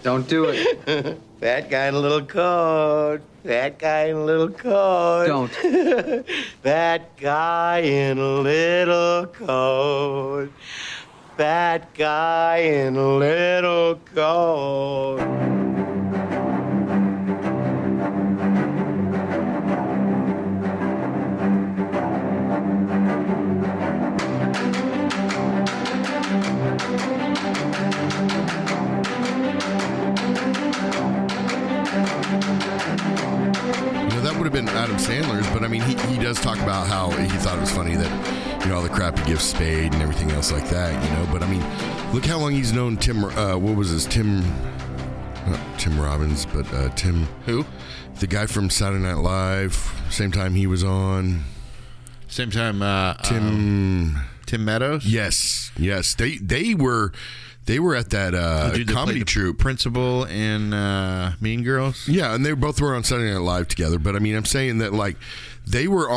Don't do it. Fat guy in a little coat. Fat guy in a little coat. Don't. Fat guy in a little coat. Fat guy in a little coat. That would have been Adam Sandler's, but I mean, he does talk about how he thought it was funny that, all the crap he gives Spade and everything else like that, But I mean, look how long he's known Tim. What was his Tim? Not Tim Robbins, but Tim. Who? The guy from Saturday Night Live. Same time he was on. Same time. Tim Meadows. Yes. They were at that comedy troupe. Principal in Mean Girls. Yeah, and they both were on Saturday Night Live together. But I mean, I'm saying that like they were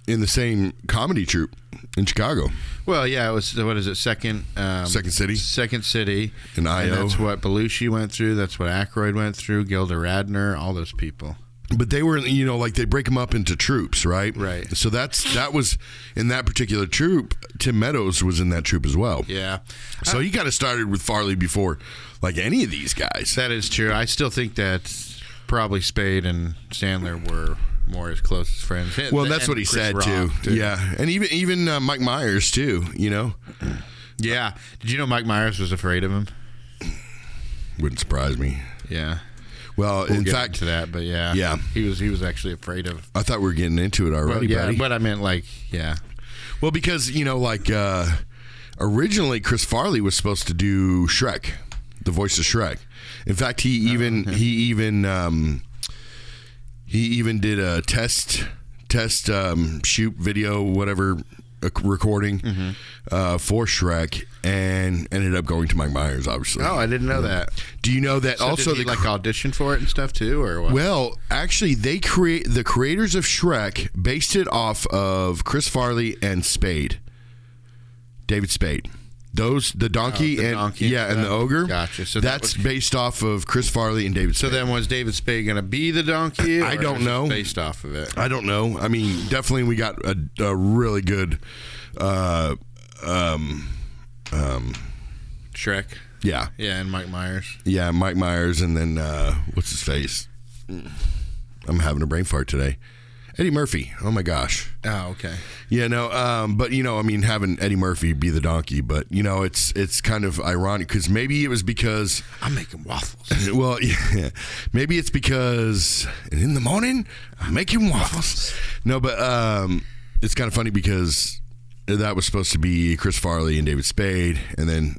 in the same comedy troupe in Chicago. Well, yeah, it was, what is it, Second City? Second City. In I.O. And that's what Belushi went through. That's what Aykroyd went through. Gilda Radner, all those people. But they were, like they break them up into troops, right? Right. So that was in that particular troop. Tim Meadows was in that troop as well. Yeah. So he kind of started with Farley before, like any of these guys. That is true. I still think that probably Spade and Sandler were more as close as friends. Well, that's what he said too. Yeah, and even Mike Myers too. Yeah. Did you know Mike Myers was afraid of him? Wouldn't surprise me. Yeah. Well, we'll in get fact, into that, but yeah, he was actually afraid of. I thought we were getting into it already, buddy. But I meant Well, because originally Chris Farley was supposed to do Shrek, the voice of Shrek. In fact, he even did a test shoot video, whatever, recording for Shrek, and ended up going to Mike Myers, obviously. Oh, I didn't know that. Do you know that so also did he audition for it and stuff too, or what? Well, actually, the creators of Shrek based it off of Chris Farley and Spade, David Spade. The donkey and the ogre. Gotcha. So that's based off of Chris Farley and David Spade. So then, was David Spade going to be the donkey? I don't know. Based off of it, I don't know. I mean, definitely we got a really good Shrek. Yeah, and Mike Myers. Yeah, Mike Myers, and then what's his face? I'm having a brain fart today. Eddie Murphy. Oh my gosh. Oh, okay. Yeah, no, but I mean, having Eddie Murphy be the donkey, but it's kind of ironic because maybe it was because I'm making waffles. Well, yeah, maybe it's because in the morning I'm making waffles. No, but it's kind of funny because that was supposed to be Chris Farley and David Spade, and then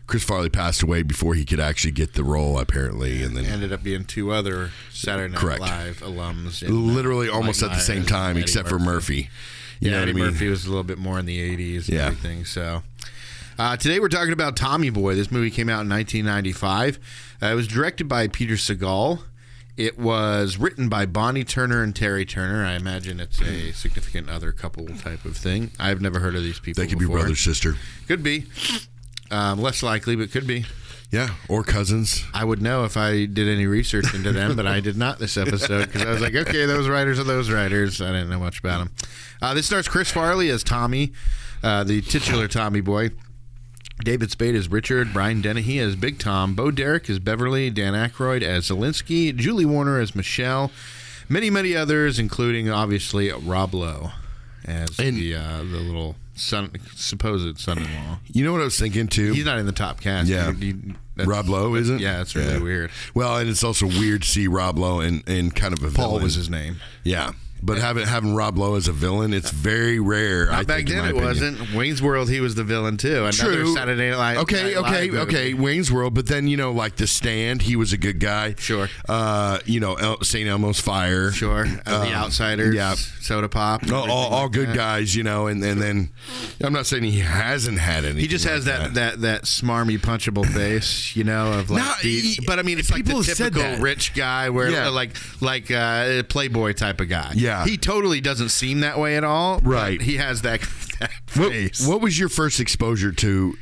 Chris Farley passed away before he could actually get the role, apparently, and then ended up being two other Saturday Night Live alums. Literally almost at the same time, except for Murphy. You know Eddie what I mean? Murphy was a little bit more in the 80s and everything. So today we're talking about Tommy Boy. This movie came out in 1995. It was directed by Peter Segal. It was written by Bonnie Turner and Terry Turner. I imagine it's a significant other couple type of thing. I've never heard of these people They could before. be brother, sister. Could be. Less likely, but could be. Yeah, or cousins. I would know if I did any research into them, but I did not this episode because I was like, okay, those writers are those writers. I didn't know much about them. This stars Chris Farley as Tommy, the titular Tommy Boy. David Spade as Richard, Brian Dennehy as Big Tom, Bo Derek as Beverly, Dan Aykroyd as Zelensky, Julie Warner as Michelle, many, many others, including, obviously, Rob Lowe as the little supposed son-in-law. You know what I was thinking, too? He's not in the top cast. Yeah. Rob Lowe isn't? Yeah, it's really weird. Well, and it's also weird to see Rob Lowe in kind of a Paul villain. was his name. Yeah. But having Rob Lowe as a villain, it's very rare. Not back then, it wasn't. Wayne's World, he was the villain too. Another True. Saturday Night Live. Okay. Wayne's World, but then like The Stand, he was a good guy. Sure. St. Elmo's Fire. Sure. The Outsiders. Yeah. Soda Pop. All good guys, and then I'm not saying he hasn't had any. He just has that smarmy, punchable face, of like. But I mean, it's like the typical rich guy, where like a Playboy type of guy. Yeah. He totally doesn't seem that way at all. Right. He has that face. What was your first exposure to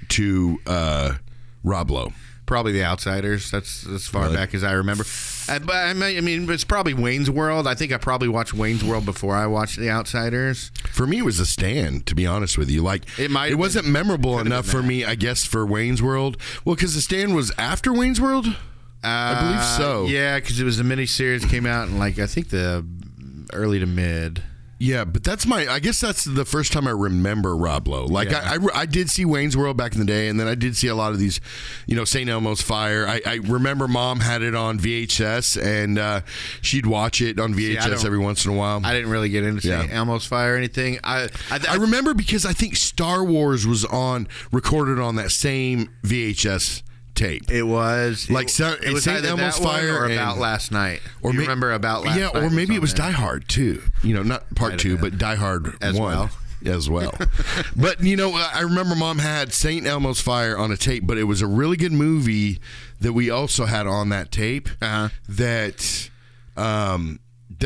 Rob Lowe. Probably The Outsiders. That's as far back as I remember. But I mean, it's probably Wayne's World. I think I probably watched Wayne's World before I watched The Outsiders. For me, it was The Stand, to be honest with you. Like, it wasn't memorable enough for me, I guess, for Wayne's World. Well, because The Stand was after Wayne's World? I believe so. Yeah, because it was a miniseries, came out in, like, I think the early to mid. Yeah, but I guess that's the first time I remember Rob Lowe. Like, yeah. I did see Wayne's World back in the day, and then I did see a lot of these, St. Elmo's Fire. I remember Mom had it on VHS, and she'd watch it on VHS every once in a while. I didn't really get into St. Elmo's Fire or anything. I remember because I think Star Wars was recorded on that same VHS tape. It was like it was St. Elmo's Fire or About Last Night. Or you remember About Last Night? Yeah, or maybe it was Die Hard too. Not part 2, but Die Hard as 1 well. As well. But I remember Mom had St. Elmo's Fire on a tape, but it was a really good movie that we also had on that tape that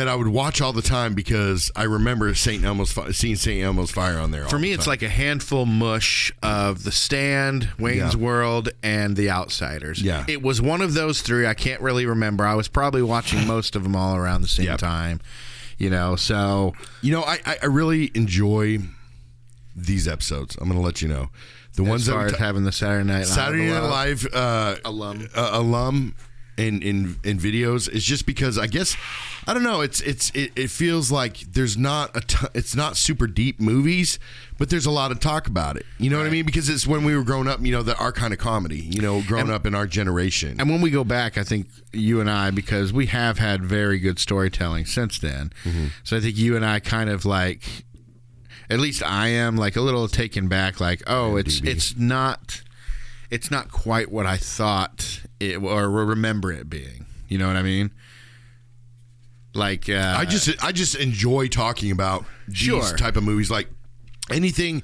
I would watch all the time because I remember seeing St. Elmo's Fire on there. For me, it's like a handful mush of The Stand, Wayne's World, and The Outsiders. Yeah. It was one of those 3. I can't really remember. I was probably watching most of them all around the same time. So... I really enjoy these episodes. I'm going to let you know. The ones that are having the Saturday Night Live alum in videos is just because I guess I don't know. It feels like there's not it's not super deep movies, but there's a lot of talk about it. You know what I mean? Because it's when we were growing up. Our kind of comedy. Growing up in our generation. And when we go back, I think you and I, because we have had very good storytelling since then. Mm-hmm. So I think you and I kind of like. At least I am like a little taken back. Like, it's not quite what I thought it or remember it being. You know what I mean? Like I just enjoy talking about these type of movies, like anything,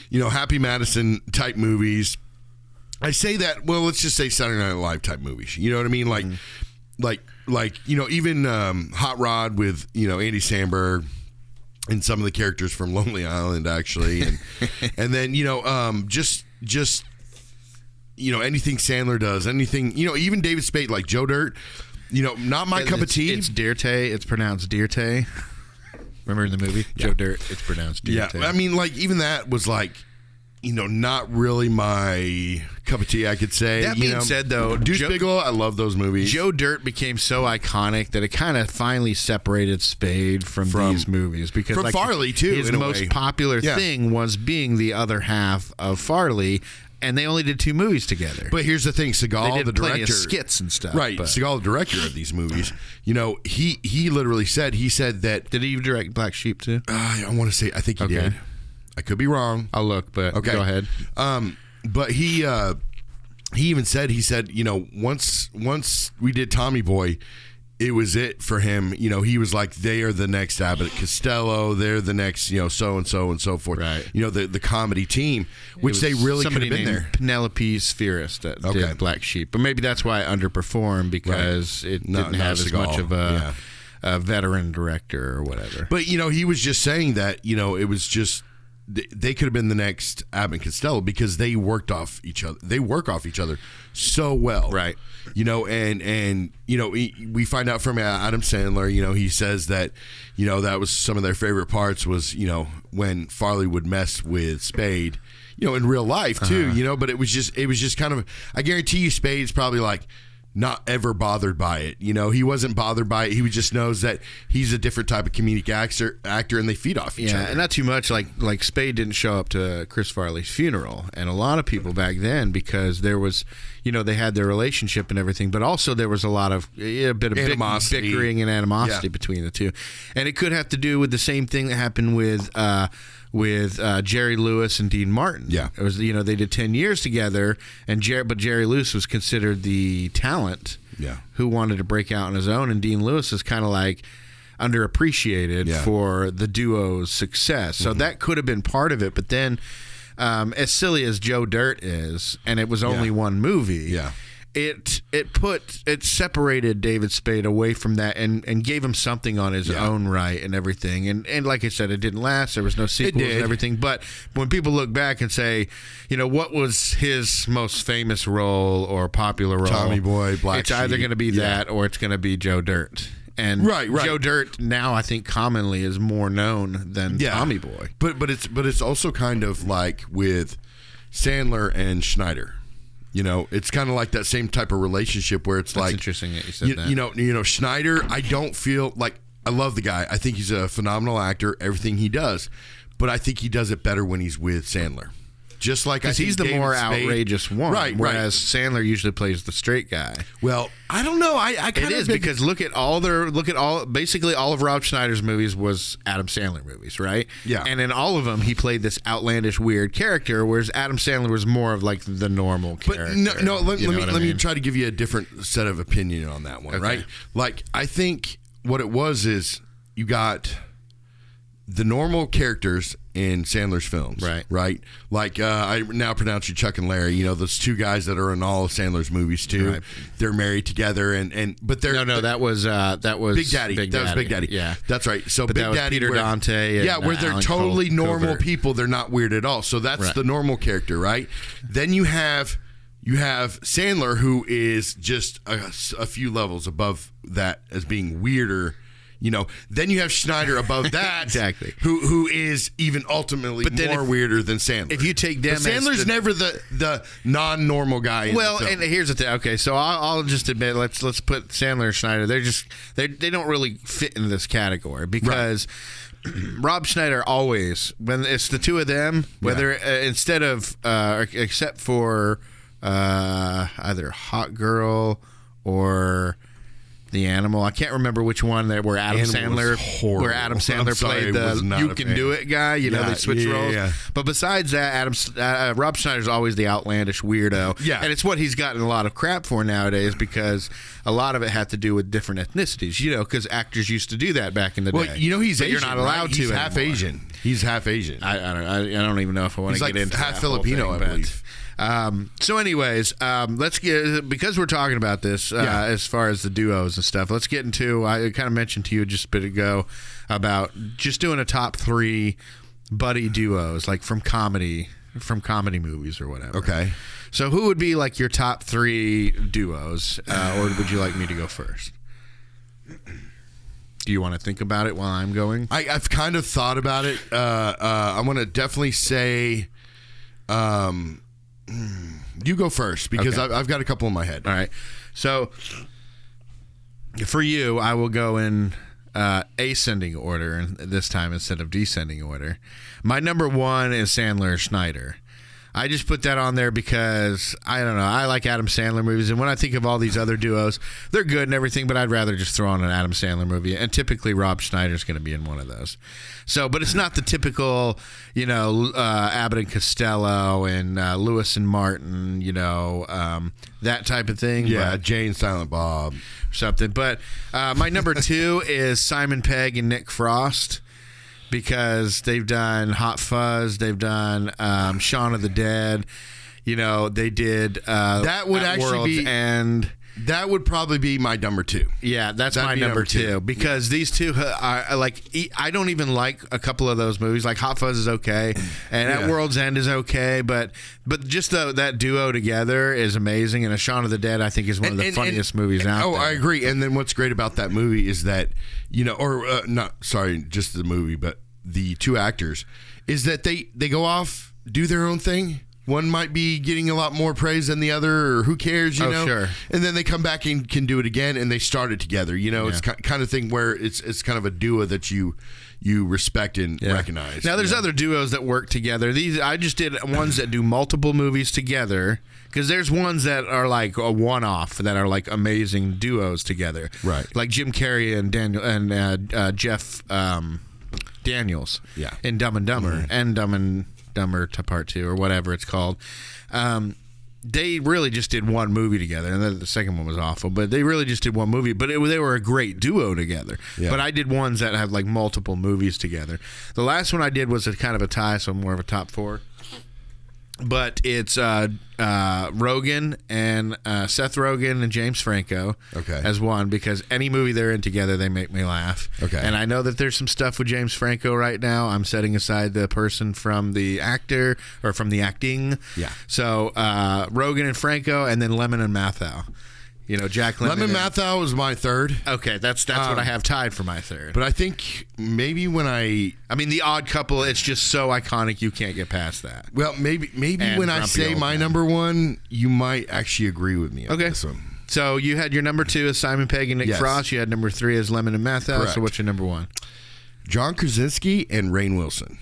Happy Madison type movies. I say that. Well, let's just say Saturday Night Live type movies. You know what I mean? Like even Hot Rod with Andy Samberg. And some of the characters from Lonely Island, actually, and then just anything Sandler does, anything even David Spade, like Joe Dirt, not my cup of tea. It's Dirte. It's pronounced Dirte. Remember in the movie Joe Dirt? It's pronounced Dirte. Yeah, I mean, like even that was like. Not really my cup of tea, I could say. That being said, though, Deuce Bigelow, I love those movies. Joe Dirt became so iconic that it kind of finally separated Spade from these movies. Because from Farley, too, his most popular thing was being the other half of Farley, and they only did 2 movies together. But here's the thing, Seagal, the director, of skits and stuff. Right, Seagal, the director of these movies, he literally said that... Did he direct Black Sheep, too? I want to say, I think he did. I could be wrong. I'll look, but go ahead. But he even said, once we did Tommy Boy, it was it for him. He was like, they are the next Abbott Costello. They're the next, so and so and so forth. Right. The comedy team, which they really could have been there. Penelope Spheris that did Black Sheep, but maybe that's why it underperformed because it didn't have as much of a veteran director or whatever. But he was just saying that it was just. They could have been the next Abbott and Costello because they worked off each other. They work off each other so well, right? And we find out from Adam Sandler. He says that that was some of their favorite parts was when Farley would mess with Spade. In real life too. But it was just kind of. I guarantee you, Spade's probably like. Not ever bothered by it. He wasn't bothered by it. He just knows that he's a different type of comedic actor and they feed off each other. Yeah, and not too much. Like Spade didn't show up to Chris Farley's funeral. And a lot of people back then, because there was, they had their relationship and everything, but also there was a lot of, a bit of animosity. Bickering and animosity between the two. And it could have to do with the same thing that happened with Jerry Lewis and Dean Martin. Yeah. It was, they did 10 years together, but Jerry Lewis was considered the talent who wanted to break out on his own, and Dean Lewis is kind of like underappreciated for the duo's success. So that could have been part of it, but then as silly as Joe Dirt is, and it was only one movie, it separated David Spade away from that and gave him something on his own right and everything. And like I said, it didn't last. There was no sequels and everything. But when people look back and say, what was his most famous role or popular role? Tommy Boy, Black It's either going to be that or it's going to be Joe Dirt. And right. Joe Dirt now I think commonly is more known than Tommy Boy. But it's also kind of like with Sandler and Schneider. It's kind of like that same type of relationship where it's like interesting that you said that. Schneider, I don't feel like I love the guy. I think he's a phenomenal actor, everything he does, but I think he does it better when he's with Sandler. Just like because he's the David more Spade, outrageous one, right? Whereas Sandler usually plays the straight guy. Well, I don't know. I kind it is because basically all of Rob Schneider's movies was Adam Sandler movies, right? Yeah. And in all of them, he played this outlandish, weird character, whereas Adam Sandler was more of like the normal character. But let me try to give you a different set of opinion on that one, right? Like I think what it was is you got the normal characters in Sandler's films, right? Like I now pronounce you Chuck and Larry. Those two guys that are in all of Sandler's movies too. Right. They're married together, but they're that was Big Daddy. That was Big Daddy. Yeah, that's right. So but Big that was Daddy, Peter Dante. And, where they're Alan totally normal Covert. people. They're not weird at all. So that's the normal character, right? Then you have Sandler, who is just a few levels above that as being weirder. Then you have Schneider above that, exactly, who is even ultimately more weirder than Sandler. If you take them, Sandler's never the non-normal guy. And here's the thing. Okay, so I'll just admit, let's put Sandler and Schneider. They don't really fit in this category because. Right. Rob Schneider always, when it's the two of them, whether except for either Hot Girl or The Animal. I can't remember which one where Adam Sandler played the "You Can Do It" guy. They switch roles. Yeah. But besides that, Rob Schneider's always the outlandish weirdo. Yeah, and it's what he's gotten a lot of crap for nowadays because a lot of it had to do with different ethnicities. Because actors used to do that back in the day. Well, he's Asian. You're not allowed to. He's half Asian. He's half Asian. I don't even know if I want to get into half that Filipino, whole thing, I believe. So anyways, let's get, because we're talking about this as far as the duos and stuff, let's get into, I kind of mentioned to you just a bit ago about just doing a top 3 buddy duos, like from comedy movies or whatever. Okay. So who would be like your top 3 duos, or would you like me to go first? Do you want to think about it while I'm going? I've kind of thought about it. I want to definitely say, you go first because I've got a couple in my head. All right. So for you, I will go in ascending order this time instead of descending order. My number 1 is Sandler Schneider. I just put that on there because, I don't know, I like Adam Sandler movies, and when I think of all these other duos, they're good and everything, but I'd rather just throw on an Adam Sandler movie, and typically Rob Schneider's going to be in one of those. So, but it's not the typical, Abbott and Costello and Lewis and Martin, that type of thing. Yeah, but, Jay and Silent Bob. Something. But my number 2 is Simon Pegg and Nick Frost. Because they've done Hot Fuzz, they've done Shaun of the Dead, they did that would actually World's be End. That would probably be my number 2. Yeah, that'd my number 2 because these two are like, I don't even like a couple of those movies. Like Hot Fuzz is okay, and At World's End is okay, but just that duo together is amazing. And A Shaun of the Dead, I think, is one of the funniest movies out there. I agree. And then what's great about that movie is that just the movie, but the two actors is that they go off, do their own thing. One might be getting a lot more praise than the other, or who cares, you know? Sure. And then they come back and can do it again, and they start it together. It's kind of thing where it's kind of a duo that you respect and recognize. Now, there's other duos that work together. I just did ones that do multiple movies together, because there's ones that are like a one-off that are like amazing duos together. Right. Like Jim Carrey and Jeff Daniels. Yeah. In Dumb and Dumber and Dumb and Dumber to Part 2 or whatever it's called. They really just did one movie together, and then the second one was awful, but they really just did one movie, but they were a great duo together. Yeah. But I did ones that have like multiple movies together. The last one I did was a kind of a tie, so more of a top 4. But it's Rogen and Seth Rogen and James Franco as one, because any movie they're in together, they make me laugh. Okay. And I know that there's some stuff with James Franco right now. I'm setting aside the person from the actor or from the acting. Yeah. So Rogen and Franco, and then Lemon and Mathau. You know, Jack Lemmon. Lemon Mathau was my third. Okay, that's what I have tied for my third. But I think maybe when I mean, The Odd Couple, it's just so iconic you can't get past that. Well, maybe And when I Grumpy say Old my Man. number one, you might actually agree with me on this one. So you had your number 2 as Simon Pegg and Nick Yes. Frost. You had number 3 as Lemon and Mathau. Correct. So what's your number 1? John Krasinski and Rainn Wilson.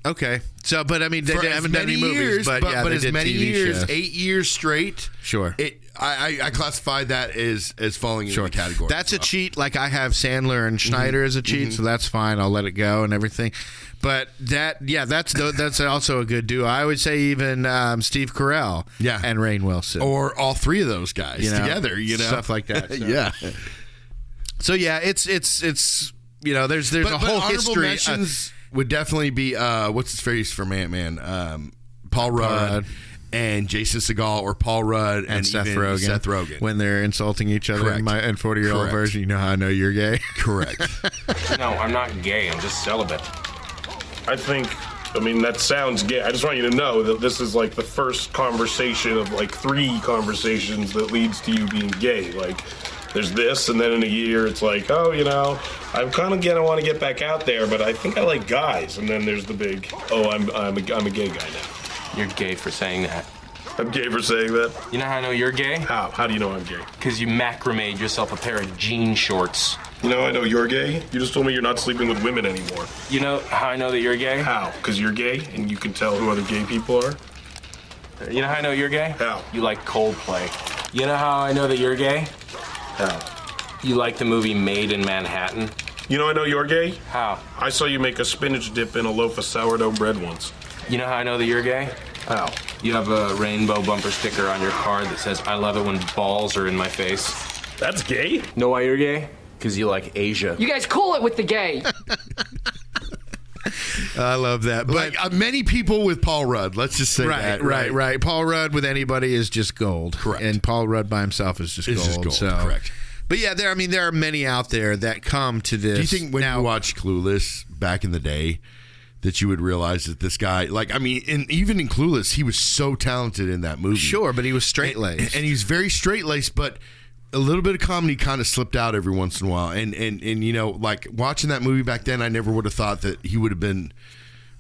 Okay. So, but I mean, they For haven't as done any many movies, years, but yeah, they as did many TV years, shows. 8 years straight. Sure. I classify that as falling into the category. That's a cheat. Like I have Sandler and Schneider as a cheat, so that's fine. I'll let it go and everything. But that's also a good duo. I would say even Steve Carell and Rainn Wilson. Or all three of those guys together, stuff like that. So. Yeah. So yeah, it's there's a whole history. Mentions would definitely be what's his face from Ant-Man, Paul Rudd. And Jason Segel or Paul Rudd and Seth Rogen. When they're insulting each other in 40-year-old version, you know how I know you're gay? Correct. No, I'm not gay. I'm just celibate. I mean, that sounds gay. I just want you to know that this is like the first conversation of like 3 conversations that leads to you being gay. Like, there's this, and then in a year it's like, oh, I'm kind of gonna want to get back out there, but I think I like guys. And then there's the big, oh, I'm a gay guy now. You're gay for saying that. I'm gay for saying that? You know how I know you're gay? How? How do you know I'm gay? Because you macrameed yourself a pair of jean shorts. You know I know you're gay? You just told me you're not sleeping with women anymore. You know how I know that you're gay? How? Because you're gay and you can tell who other gay people are? You know how I know you're gay? How? You like Coldplay. You know how I know that you're gay? How? You like the movie Made in Manhattan. You know I know you're gay? How? I saw you make a spinach dip in a loaf of sourdough bread once. You know how I know that you're gay? How? You have a rainbow bumper sticker on your car that says, I love it when balls are in my face. That's gay? Know why you're gay? Because you like Asia. You guys cool it with the gay. I love that. But Like many people with Paul Rudd. Let's just say that. Right. Paul Rudd with anybody is just gold. Correct. And Paul Rudd by himself is just gold. So. Correct. But yeah, there are many out there that come to this. Do you think when you watched Clueless back in the day that you would realize that this guy, even in Clueless, he was so talented in that movie. Sure, but he was straight-laced. And he's very straight-laced, but a little bit of comedy kind of slipped out every once in a while. And like watching that movie back then, I never would have thought that he would have been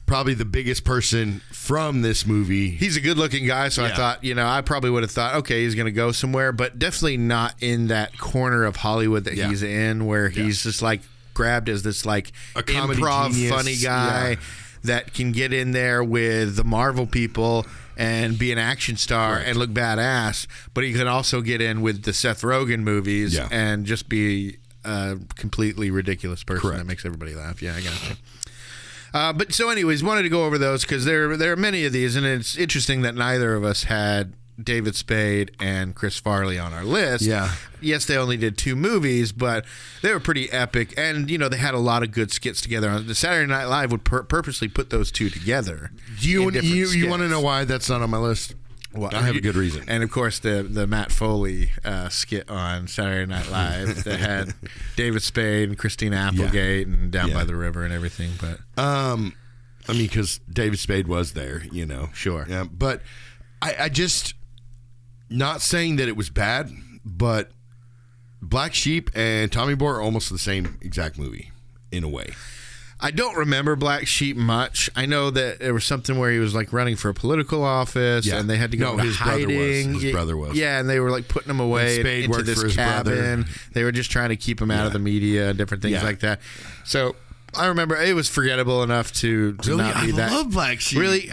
probably the biggest person from this movie. He's a good-looking guy, so I thought, I probably would have thought, okay, he's going to go somewhere, but definitely not in that corner of Hollywood that he's in, where he's just like grabbed as this like a comedy improv genius. funny guy that can get in there with the Marvel people and be an action star and look badass, but he can also get in with the Seth Rogen movies and just be a completely ridiculous person that makes everybody laugh. Yeah, I got you. But so anyways, wanted to go over those because there are many of these, and it's interesting that neither of us had David Spade and Chris Farley on our list. Yeah. Yes, they only did 2 movies, but they were pretty epic, and they had a lot of good skits together. The Saturday Night Live would purposely put those 2 together. You want to know why that's not on my list? Well, I have a good reason. And of course, the Matt Foley skit on Saturday Night Live that had David Spade and Christina Applegate and Down by the River and everything. But because David Spade was there, Sure. Yeah, but I just, not saying that it was bad, but Black Sheep and Tommy Boy are almost the same exact movie in a way. I don't remember Black Sheep much. I know that there was something where he was like running for a political office, and they had to go into hiding. His brother was. Yeah, and they were like putting him away into this cabin. They were just trying to keep him out of the media and different things like that. So I remember it was forgettable enough to really? Not be that. I love Black Sheep. Really,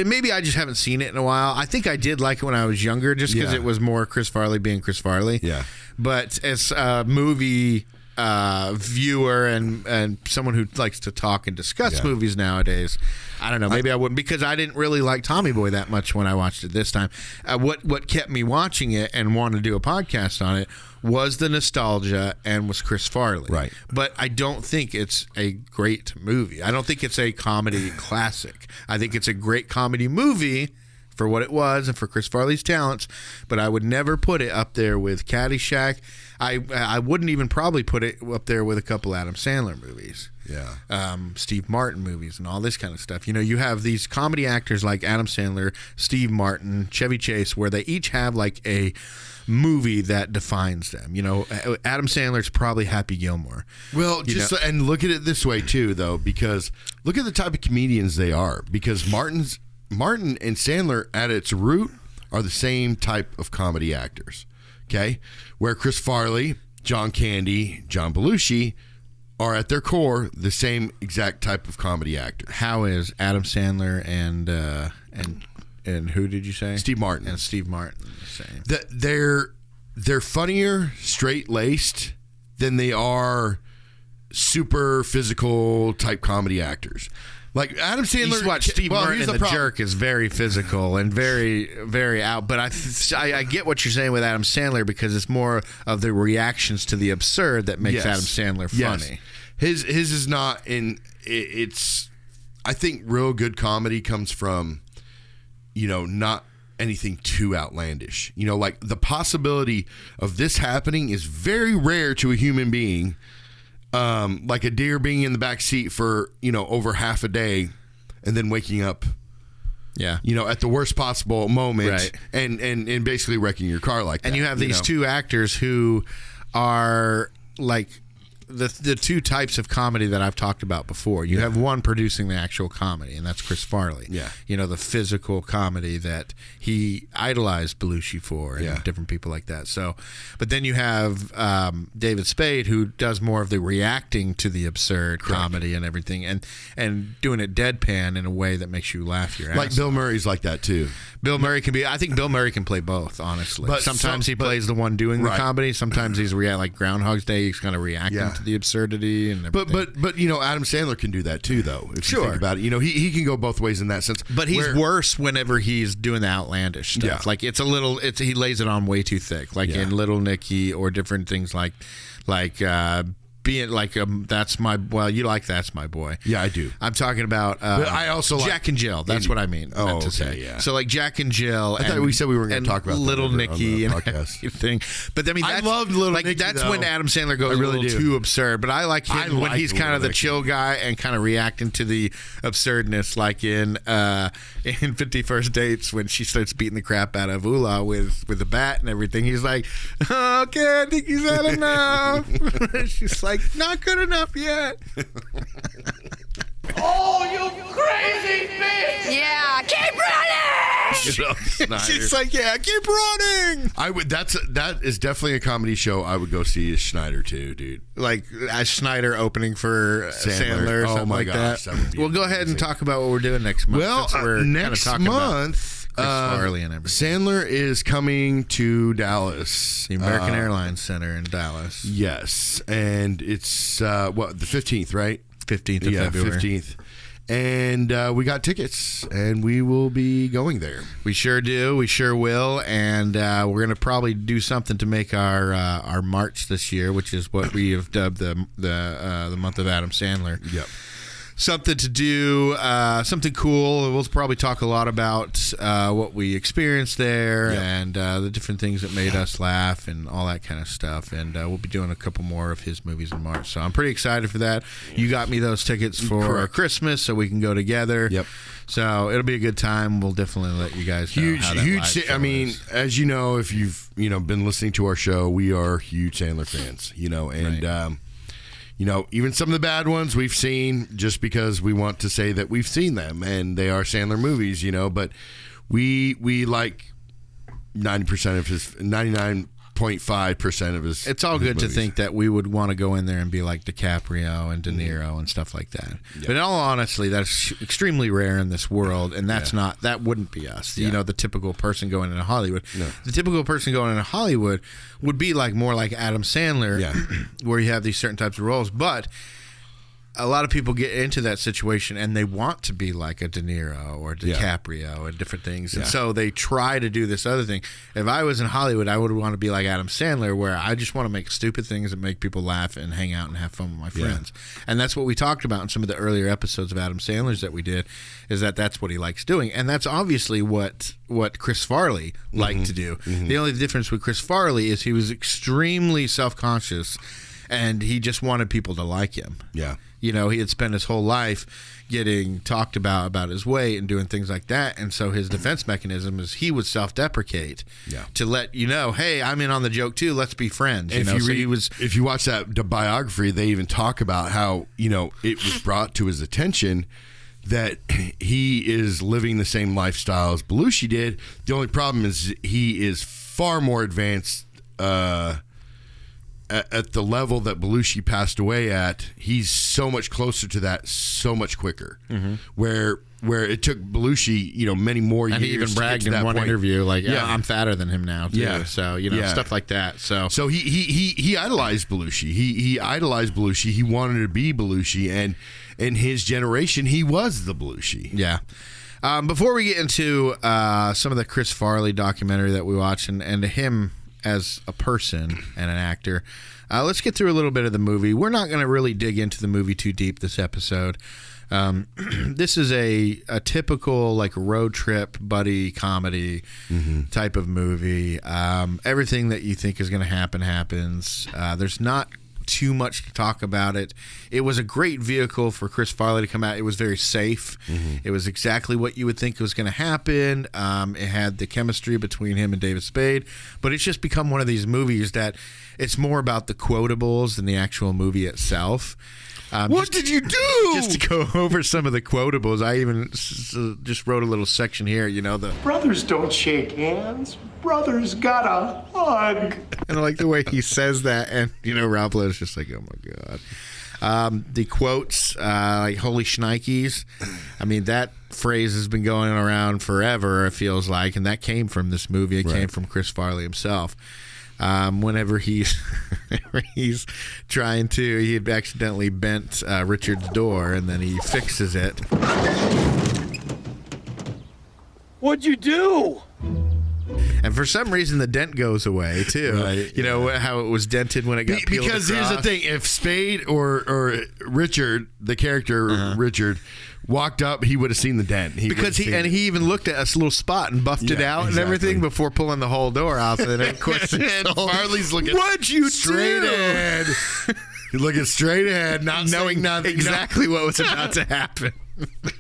maybe I just haven't seen it in a while. I think I did like it when I was younger, just because it was more Chris Farley being Chris Farley. Yeah, but as a movie viewer and someone who likes to talk and discuss movies nowadays, I don't know, maybe I wouldn't, because I didn't really like Tommy Boy that much when I watched it this time. What kept me watching it and wanting to do a podcast on it was the nostalgia and was Chris Farley. Right. But I don't think it's a great movie. I don't think it's a comedy classic. I think it's a great comedy movie, for what it was and for Chris Farley's talents, but I would never put it up there with Caddyshack. I wouldn't even probably put it up there with a couple Adam Sandler movies. Yeah. Steve Martin movies and all this kind of stuff. You know, you have these comedy actors like Adam Sandler, Steve Martin, Chevy Chase, where they each have like a movie that defines them. You know, Adam Sandler's probably Happy Gilmore. Well, and look at it this way too, though, because look at the type of comedians they are. Because Martin and Sandler at its root are the same type of comedy actors. Okay, where Chris Farley, John Candy, John Belushi are at their core the same exact type of comedy actors. How is Adam Sandler and who did you say? Steve Martin. And Steve Martin the same. They're funnier, straight-laced than they are super physical type comedy actors. Like Adam Sandler. You watch Steve Martin and the Jerk is very physical and very, very out. But I get what you're saying with Adam Sandler because it's more of the reactions to the absurd that makes Adam Sandler funny. Yes. His is not in. It's. I think real good comedy comes from, not anything too outlandish. Like the possibility of this happening is very rare to a human being. Like a deer being in the back seat for, over half a day and then waking up, at the worst possible moment, right. and basically wrecking your car like that. And you have these two actors who are like the two types of comedy that I've talked about before. You have one producing the actual comedy, and that's Chris Farley. Yeah. The physical comedy that he idolized Belushi for and different people like that. So, but then you have David Spade, who does more of the reacting to the absurd comedy and everything, and doing it deadpan in a way that makes you laugh your ass Like Bill Murray's like that too. Bill Murray can be. I think Bill Murray can play both. Honestly, but sometimes he plays the one doing the comedy. Sometimes he's like Groundhog's Day. He's kind of reacting to the absurdity and everything. But Adam Sandler can do that too, though. If you think about it, he can go both ways in that sense. But he's worse whenever he's doing the outlandish stuff. Yeah. Like he lays it on way too thick. Like in Little Nicky or different things like being like that's my boy. Yeah, I do. I'm talking about but I also Jack and Jill. That's what I mean. Oh, to say. yeah. So like Jack and Jill. I thought we said we weren't going to talk about Little Nicky and podcast. everything. But I mean, I loved Little Nicky. That's though. when Adam Sandler goes really a little too absurd. But I like him when he's kind of the chill guy and kind of reacting to the absurdness, like in 50 First Dates when she starts beating the crap out of Ula with the bat and everything. He's like, okay, I think he's had enough. She's like, not good enough yet. Oh, you crazy bitch! Yeah, keep running! She's like, yeah, keep running. That is definitely a comedy show I would go see as Schneider too, dude. Like as Schneider opening for Sandler or something like that. We'll go ahead and talk about what we're doing next month. Well, we're next month, Chris Farley and everything. Sandler is coming to Dallas, the American Airlines Center in Dallas. Yes, and it's the 15th, right? 15th of February. 15th. And we got tickets, and we will be going there. We sure do. We sure will. And we're going to probably do something to make our March this year, which is what we have dubbed the month of Adam Sandler. Yep. Something to do, something cool. We'll probably talk a lot about what we experienced there and the different things that made us laugh and all that kind of stuff. And we'll be doing a couple more of his movies in March. So I'm pretty excited for that. You got me those tickets for Christmas so we can go together. Yep. So it'll be a good time. We'll definitely let you guys know how that live show is. As you know, if you've been listening to our show, we are huge Sandler fans. And even some of the bad ones we've seen just because we want to say that we've seen them and they are Sandler movies, but we like 90% of his 99.5% of his. It's all good movies. To think that we would want to go in there and be like DiCaprio and De Niro and stuff like that. Yeah. But in all honesty, that's extremely rare in this world, and that wouldn't be us. Yeah. The typical person going into Hollywood. No. The typical person going into Hollywood would be like more like Adam Sandler, where you have these certain types of roles. But a lot of people get into that situation and they want to be like a De Niro or DiCaprio and different things. And so they try to do this other thing. If I was in Hollywood, I would want to be like Adam Sandler, where I just want to make stupid things that make people laugh and hang out and have fun with my friends. And that's what we talked about in some of the earlier episodes of Adam Sandler's that we did, is that that's what he likes doing. And that's obviously what Chris Farley liked to do. The only difference with Chris Farley is he was extremely self-conscious and he just wanted people to like him. Yeah. You know, he had spent his whole life getting talked about his weight and doing things like that. And so his defense mechanism is he would self-deprecate to let you know, hey, I'm in on the joke too. Let's be friends. You know? If you watch that biography, they even talk about how, you know, it was brought to his attention that he is living the same lifestyle as Belushi did. The only problem is he is far more advanced at the level that Belushi passed away at. He's so much closer to that so much quicker. Where it took Belushi, you know, many more years. And he even bragged in one interview, like, I'm fatter than him now, too. So, you know, stuff like that. So he idolized Belushi. He idolized Belushi. He wanted to be Belushi. And in his generation, he was the Belushi. Yeah. Before we get into some of the Chris Farley documentary that we watched and him as a person and an actor, let's get through a little bit of the movie. We're not going to really dig into the movie too deep this episode. This is a typical like road trip buddy comedy type of movie. Everything that you think is going to happen happens. There's not too much to talk about it. It was a great vehicle for Chris Farley to come out. It was very safe. It was exactly what you would think was going to happen. It had the chemistry between him and David Spade, but it's just become one of these movies that it's more about the quotables than the actual movie itself. What did you do? Just to go over some of the quotables, I even just wrote a little section here, you know, the Brothers don't shake hands. Brothers gotta hug. and I like the way he says that, and, you know, Rob Lowe's just like, oh my God. The quotes, like holy Shnikes. I mean, that phrase has been going around forever, it feels like, and that came from this movie. It came from Chris Farley himself. Whenever he's trying to, he had accidentally bent Richard's door, and then he fixes it. What'd you do? And for some reason, the dent goes away too. Right. You know how it was dented when it got peeled because across? here's the thing: if Spade or Richard, the character Richard, walked up, he would have seen the dent. He even looked at a little spot and buffed it out and everything before pulling the whole door out. And of course, Farley's looking. What'd you straight do? ahead? You're looking straight ahead, not knowing nothing. Exactly what was about to happen.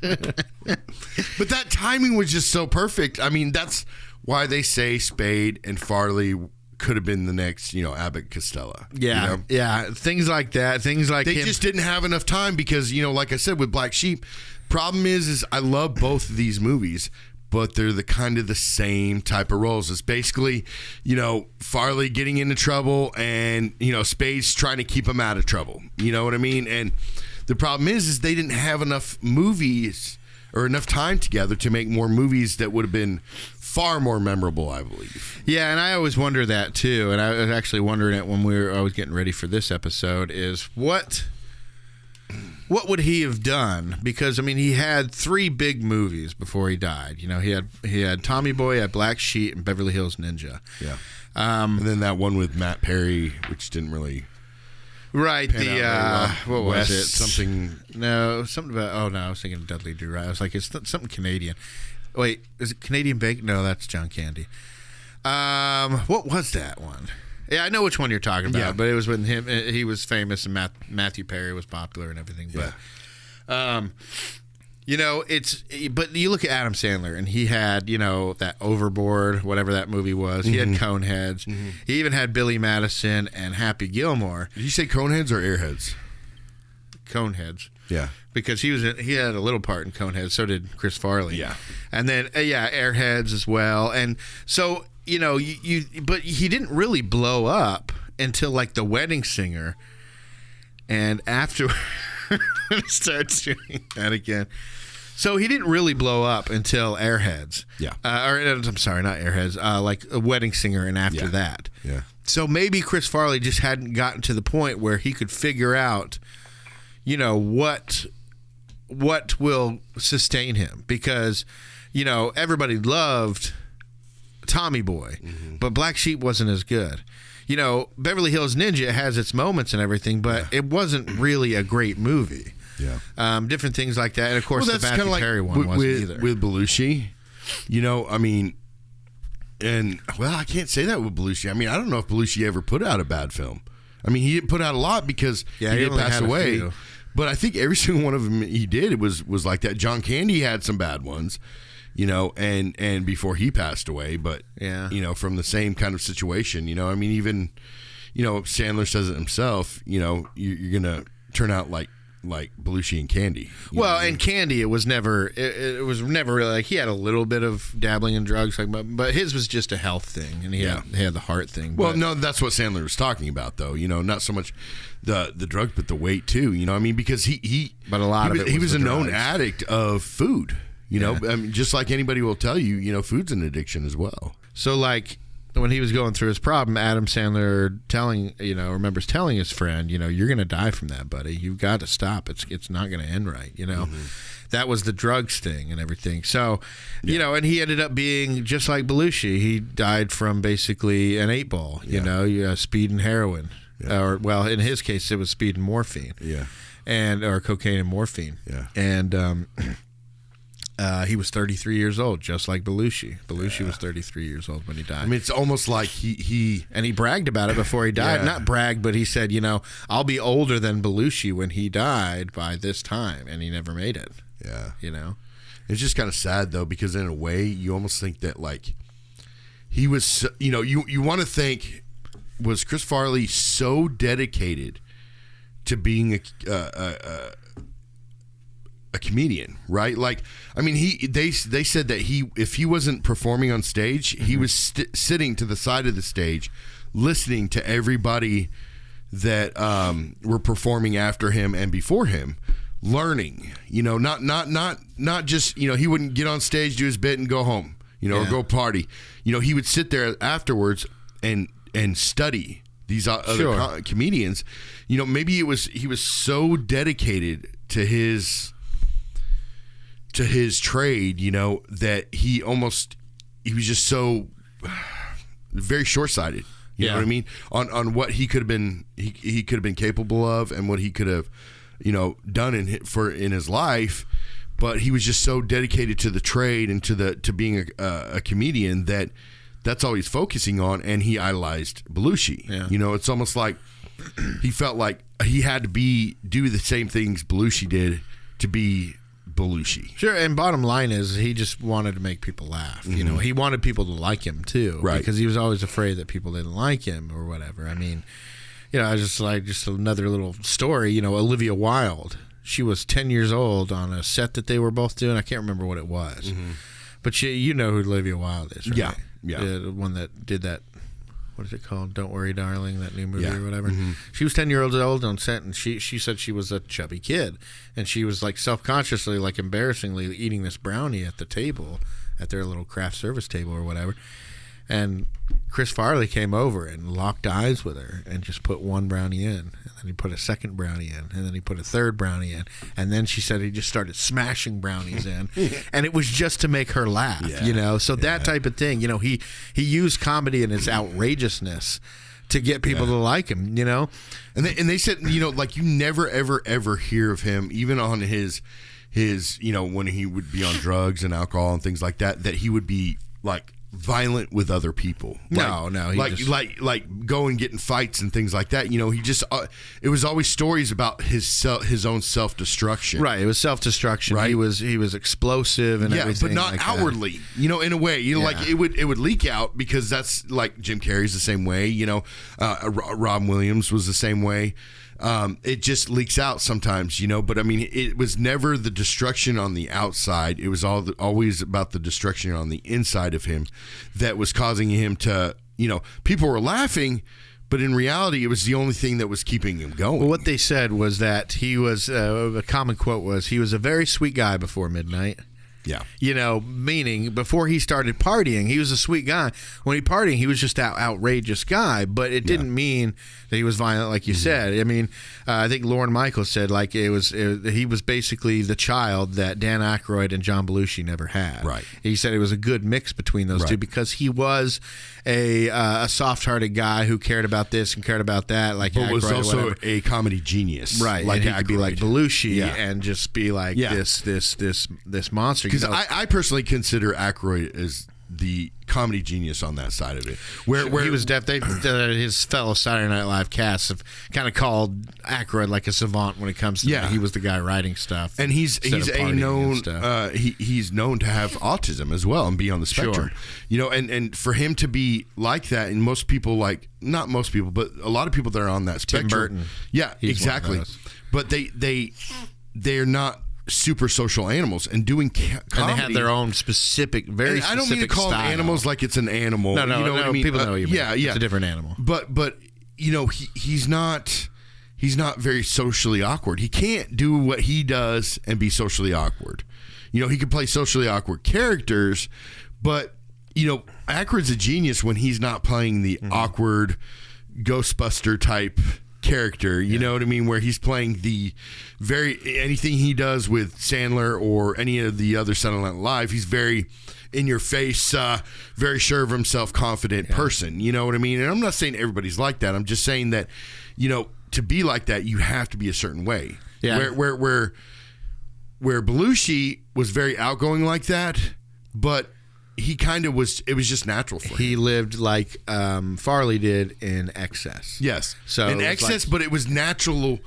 But that timing was just so perfect. I mean, that's why they say Spade and Farley could have been the next, you know, Abbott Costello. Yeah, you know? yeah, things like that. Things like they him. just didn't have enough time because, you know, like I said with Black Sheep, problem is I love both of these movies, but they're the kind of the same type of roles. It's basically, you know, Farley getting into trouble and, you know, Spade's trying to keep him out of trouble. You know what I mean? And the problem is they didn't have enough movies or enough time together to make more movies that would have been far more memorable, I believe. Yeah, and I always wonder that too. And I was actually wondering it when I was getting ready for this episode is what would he have done? Because I mean, he had 3 big movies before he died. You know, he had Tommy Boy, he had Black Sheep, and Beverly Hills Ninja. Yeah. And then that one with Matt Perry, which didn't really. Right, what was it? Something about. Oh no, I was thinking of Dudley Do Right. I was like, it's something Canadian. Wait, is it Canadian Bacon? No, that's John Candy. What was that one? Yeah, I know which one you're talking about, but it was when him. He was famous, and Matthew Perry was popular and everything. But, you know, but you look at Adam Sandler, and he had, you know, that Overboard, whatever that movie was. He had Coneheads. He even had Billy Madison and Happy Gilmore. Did you say Coneheads or Airheads? Coneheads. Yeah. Because he had a little part in Coneheads. So did Chris Farley. Yeah. And then, Airheads as well. And so, you know, but he didn't really blow up until like The Wedding Singer. And after start doing that again. So he didn't really blow up until Airheads. Yeah. I'm sorry, not Airheads. Like A Wedding Singer and after that. Yeah. So maybe Chris Farley just hadn't gotten to the point where he could figure out, what will sustain him, because everybody loved Tommy Boy, but Black Sheep wasn't as good. Beverly Hills Ninja has its moments and everything, but it wasn't really a great movie. Yeah. Different things like that. And, of course, the Matthew Perry one wasn't either. With Belushi, I can't say that with Belushi. I don't know if Belushi ever put out a bad film. He didn't put out a lot because he did pass away. But I think every single one of them he did was like that. John Candy had some bad ones, and before he passed away. But from the same kind of situation. Even Sandler says it himself. You're gonna turn out like Belushi and Candy. And Candy, it was never really like, he had a little bit of dabbling in drugs, but his was just a health thing, and he had the heart thing. Well, no, that's what Sandler was talking about, though. Not so much the drugs, but the weight too. Because he but a lot of it he was a known drugs. Addict of food. Just like anybody will tell you, food's an addiction as well. So when he was going through his problem, Adam Sandler remembers telling his friend, you're going to die from that, buddy. You've got to stop. It's not going to end right. That was the drugs thing and everything. So, and he ended up being just like Belushi. He died from basically an 8-ball, speed and heroin. Or, in his case, it was speed and morphine. Yeah. Or cocaine and morphine. Yeah. And, he was 33 years old, just like Belushi. Belushi was 33 years old when he died. It's almost like he and he bragged about it before he died. Not bragged, but he said, I'll be older than Belushi when he died by this time, and he never made it. Yeah. It's just kind of sad, though, because in a way, you almost think that, he was, you want to think, was Chris Farley so dedicated to being a comedian, right? They said that if he wasn't performing on stage, he was sitting to the side of the stage, listening to everybody that were performing after him and before him, learning. Not just he wouldn't get on stage, do his bit, and go home, or go party. He would sit there afterwards and study these other comedians. Maybe he was so dedicated to his trade, that he was just so very short-sighted. You know what I mean? On what he could have been, he could have been capable of, and what he could have, done in his life. But he was just so dedicated to the trade and to being a comedian that's all he's focusing on. And he idolized Belushi. Yeah. It's almost like he felt like he had to do the same things Belushi did to be Belushi. Sure, and bottom line is he just wanted to make people laugh. He wanted people to like him too, right? Because he was always afraid that people didn't like him or whatever. Just another little story. Olivia Wilde. She was 10 years old on a set that they were both doing. I can't remember what it was, but you know who Olivia Wilde is, right? Yeah. The one that did that. What is it called? Don't Worry, Darling, that new movie or whatever. She was 10 years old on set, and she said she was a chubby kid, and she was self-consciously, embarrassingly eating this brownie at the table, at their little craft service table or whatever. And Chris Farley came over and locked eyes with her and just put one brownie in, and then he put a second brownie in, and then he put a third brownie in, and then she said he just started smashing brownies in, and it was just to make her laugh, So that type of thing, he used comedy and his outrageousness to get people to like him, And they said, you never ever hear of him, even on his when he would be on drugs and alcohol and things like that he would be violent with other people. No, like go and get in fights and things like that. He just it was always stories about his own self-destruction. Right, it was self-destruction. Right? He was explosive and everything, but not outwardly. In a way, it would leak out, because that's Jim Carrey's the same way. Robin Williams was the same way. It just leaks out sometimes, but it was never the destruction on the outside. It was always about the destruction on the inside of him that was causing him to, people were laughing, but in reality, it was the only thing that was keeping him going. Well, what they said was that he was, a common quote was, he was a very sweet guy before midnight, Yeah. You know, meaning before he started partying, he was a sweet guy. When he partying, he was just an outrageous guy, but it didn't mean that he was violent, like you said. I mean, I think Lorne Michaels said like he was basically the child that Dan Aykroyd and John Belushi never had. Right. He said it was a good mix between those two because he was a soft-hearted guy who cared about this and cared about that, like But Aykroyd was also or a comedy genius. right? Like Like he could be like Belushi Yeah. and just be like this monster. Because I personally consider Aykroyd as the comedy genius on that side of it. Where he was his fellow Saturday Night Live cast have kind of called Aykroyd like a savant when it comes to that. He was the guy writing stuff, and he's a known he's known to have autism as well and be on the spectrum. You know, and for him to be like that, and most people not most people, but a lot of people that are on that spectrum. Tim Burton. Yeah, exactly. But they're not super social animals and doing comedy. And they have their own specific, very specific I don't mean to call them animals like it's an animal. No, you know what I mean? People know what you mean. Yeah. It's a different animal. But you know, he's not very socially awkward. He can't do what he does and be socially awkward. You know, he can play socially awkward characters, but you know, Aykroyd's a genius when he's not playing the awkward Ghostbuster type character, you know what I mean, where he's playing the anything he does with Sandler or any of the other Saturday Night Live, he's very in your face, very sure of himself, confident person, you know what I mean? And I'm not saying everybody's like that. I'm just saying that, you know, to be like that, you have to be a certain way. Yeah. Where Belushi was very outgoing like that, but he kind of was. It was just natural for him. He lived like Farley did in excess. Yes. So in excess, but it was natural.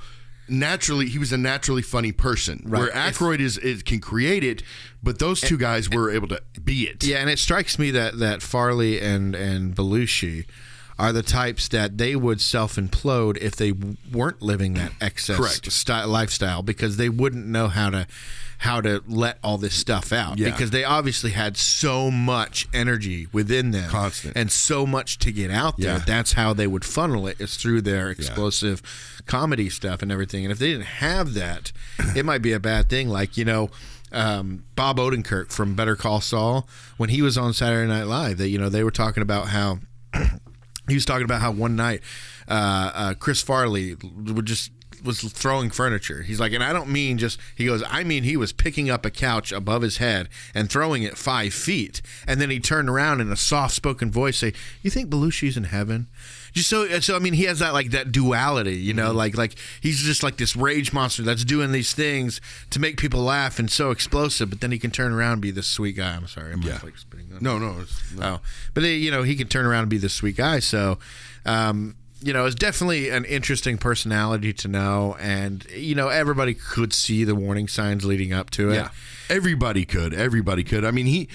Naturally, he was a naturally funny person. Right. Where Aykroyd can create it, but those two guys were able to be it. Yeah, and it strikes me that Farley and Belushi are the types that they would self-implode if they weren't living that excess lifestyle, because they wouldn't know how to let all this stuff out, because they obviously had so much energy within them, constant, and so much to get out there. That's how they would funnel it, is through their explosive comedy stuff and everything. And if they didn't have that, it might be a bad thing. Like, you know, Bob Odenkirk from Better Call Saul, when he was on Saturday Night Live, they were talking about how he was talking about how one night Chris Farley was throwing furniture. He's like, and I don't mean just, he goes, I mean he was picking up a couch above his head and throwing it 5 feet. And then he turned around in a soft-spoken voice, say, you think Belushi's in heaven? Just so I mean, he has that duality, you know, like he's just like this rage monster that's doing these things to make people laugh and so explosive, but then he can turn around and be this sweet guy. I'm sorry, I'm like spitting on. No. But you know, he can turn around and be this sweet guy. So, you know, it's definitely an interesting personality to know, and you know, everybody could see the warning signs leading up to it. Yeah. Everybody could. I mean,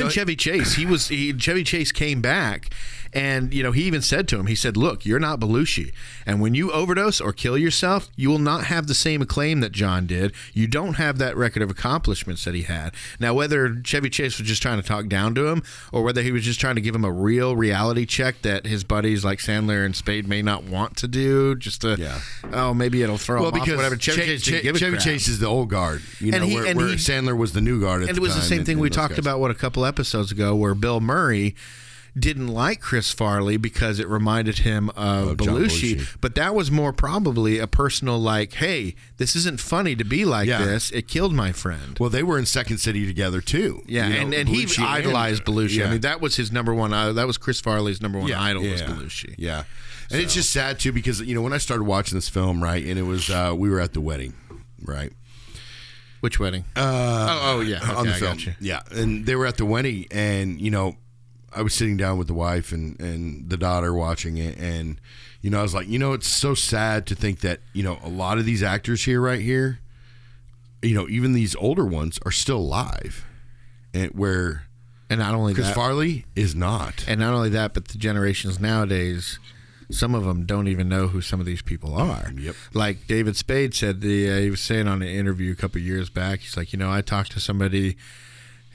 Chevy Chase. Chevy Chase came back, and you know, he even said to him, he said, "Look, you're not Belushi, and when you overdose or kill yourself, you will not have the same acclaim that John did. You don't have that record of accomplishments that he had." Now, whether Chevy Chase was just trying to talk down to him, or whether he was just trying to give him a real reality check that his buddies like Sandler and Spade may not want to do, just to, maybe it'll throw him off. Whatever. Chevy Chase is the old guard, you know, where Sandler was the new guard at the time. And it was the same thing we talked about a couple episodes ago, where Bill Murray didn't like Chris Farley because it reminded him of Belushi, but that was more probably a personal, like, hey, this isn't funny to be like this. It killed my friend. Well, they were in Second City together too. Yeah, you know, and he idolized Belushi. Yeah. I mean, that was his number one. That was Chris Farley's number one idol, was Belushi. Yeah, and it's just sad too, because you know, when I started watching this film, right, and it was we were at the wedding, right. Which wedding? Yeah, okay, on the film. I got you. Yeah, and they were at the wedding, and you know, I was sitting down with the wife and the daughter watching it, and you know, I was like, you know, it's so sad to think that, you know, a lot of these actors right here, you know, even these older ones are still alive, and not only Chris Farley is not, and not only that, but the generations nowadays, some of them don't even know who some of these people are. Yep. Like David Spade said, he was saying on an interview a couple of years back, he's like, you know, I talked to somebody,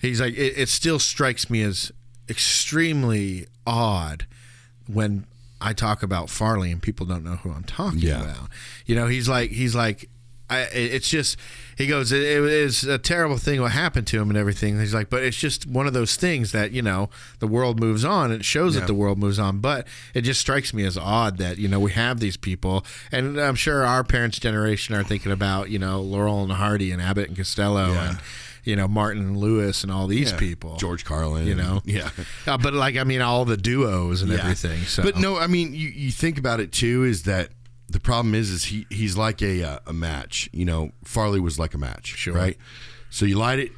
he's like, it still strikes me as extremely odd when I talk about Farley and people don't know who I'm talking about. You know, he's like, it's just, he goes, it was a terrible thing what happened to him and everything. He's like, but it's just one of those things that, the world moves on. It shows that the world moves on. But it just strikes me as odd that, we have these people. And I'm sure our parents' generation are thinking about, Laurel and Hardy and Abbott and Costello and, Martin and Lewis and all these people. George Carlin. Yeah. But all the duos and everything. So. But no, you think about it too, is that the problem is he's like a match. Farley was like a match, right? So you light it,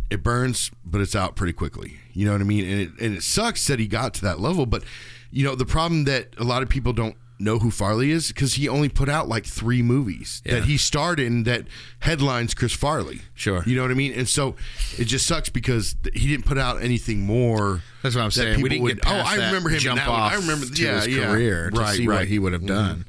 it burns, but it's out pretty quickly. You know what I mean? And it sucks that he got to that level. But the problem that a lot of people don't know who Farley is, because he only put out like 3 movies that he starred in that headlines Chris Farley. Sure. You know what I mean? And so it just sucks because he didn't put out anything more. That's what I'm saying. We didn't get past I remember him jump in that off one. I remember to his career to see what he would have done.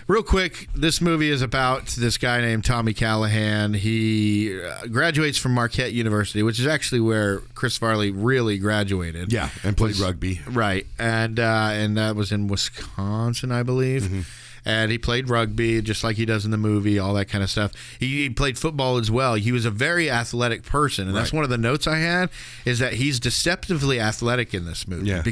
Real quick, this movie is about this guy named Tommy Callahan. He graduates from Marquette University, which is actually where Chris Farley really graduated. Yeah, and played rugby. Right, and that was in Wisconsin, I believe. Mm-hmm. And he played rugby just like he does in the movie, all that kind of stuff. He played football as well. He was a very athletic person, and that's one of the notes I had, is that he's deceptively athletic in this movie. Yeah.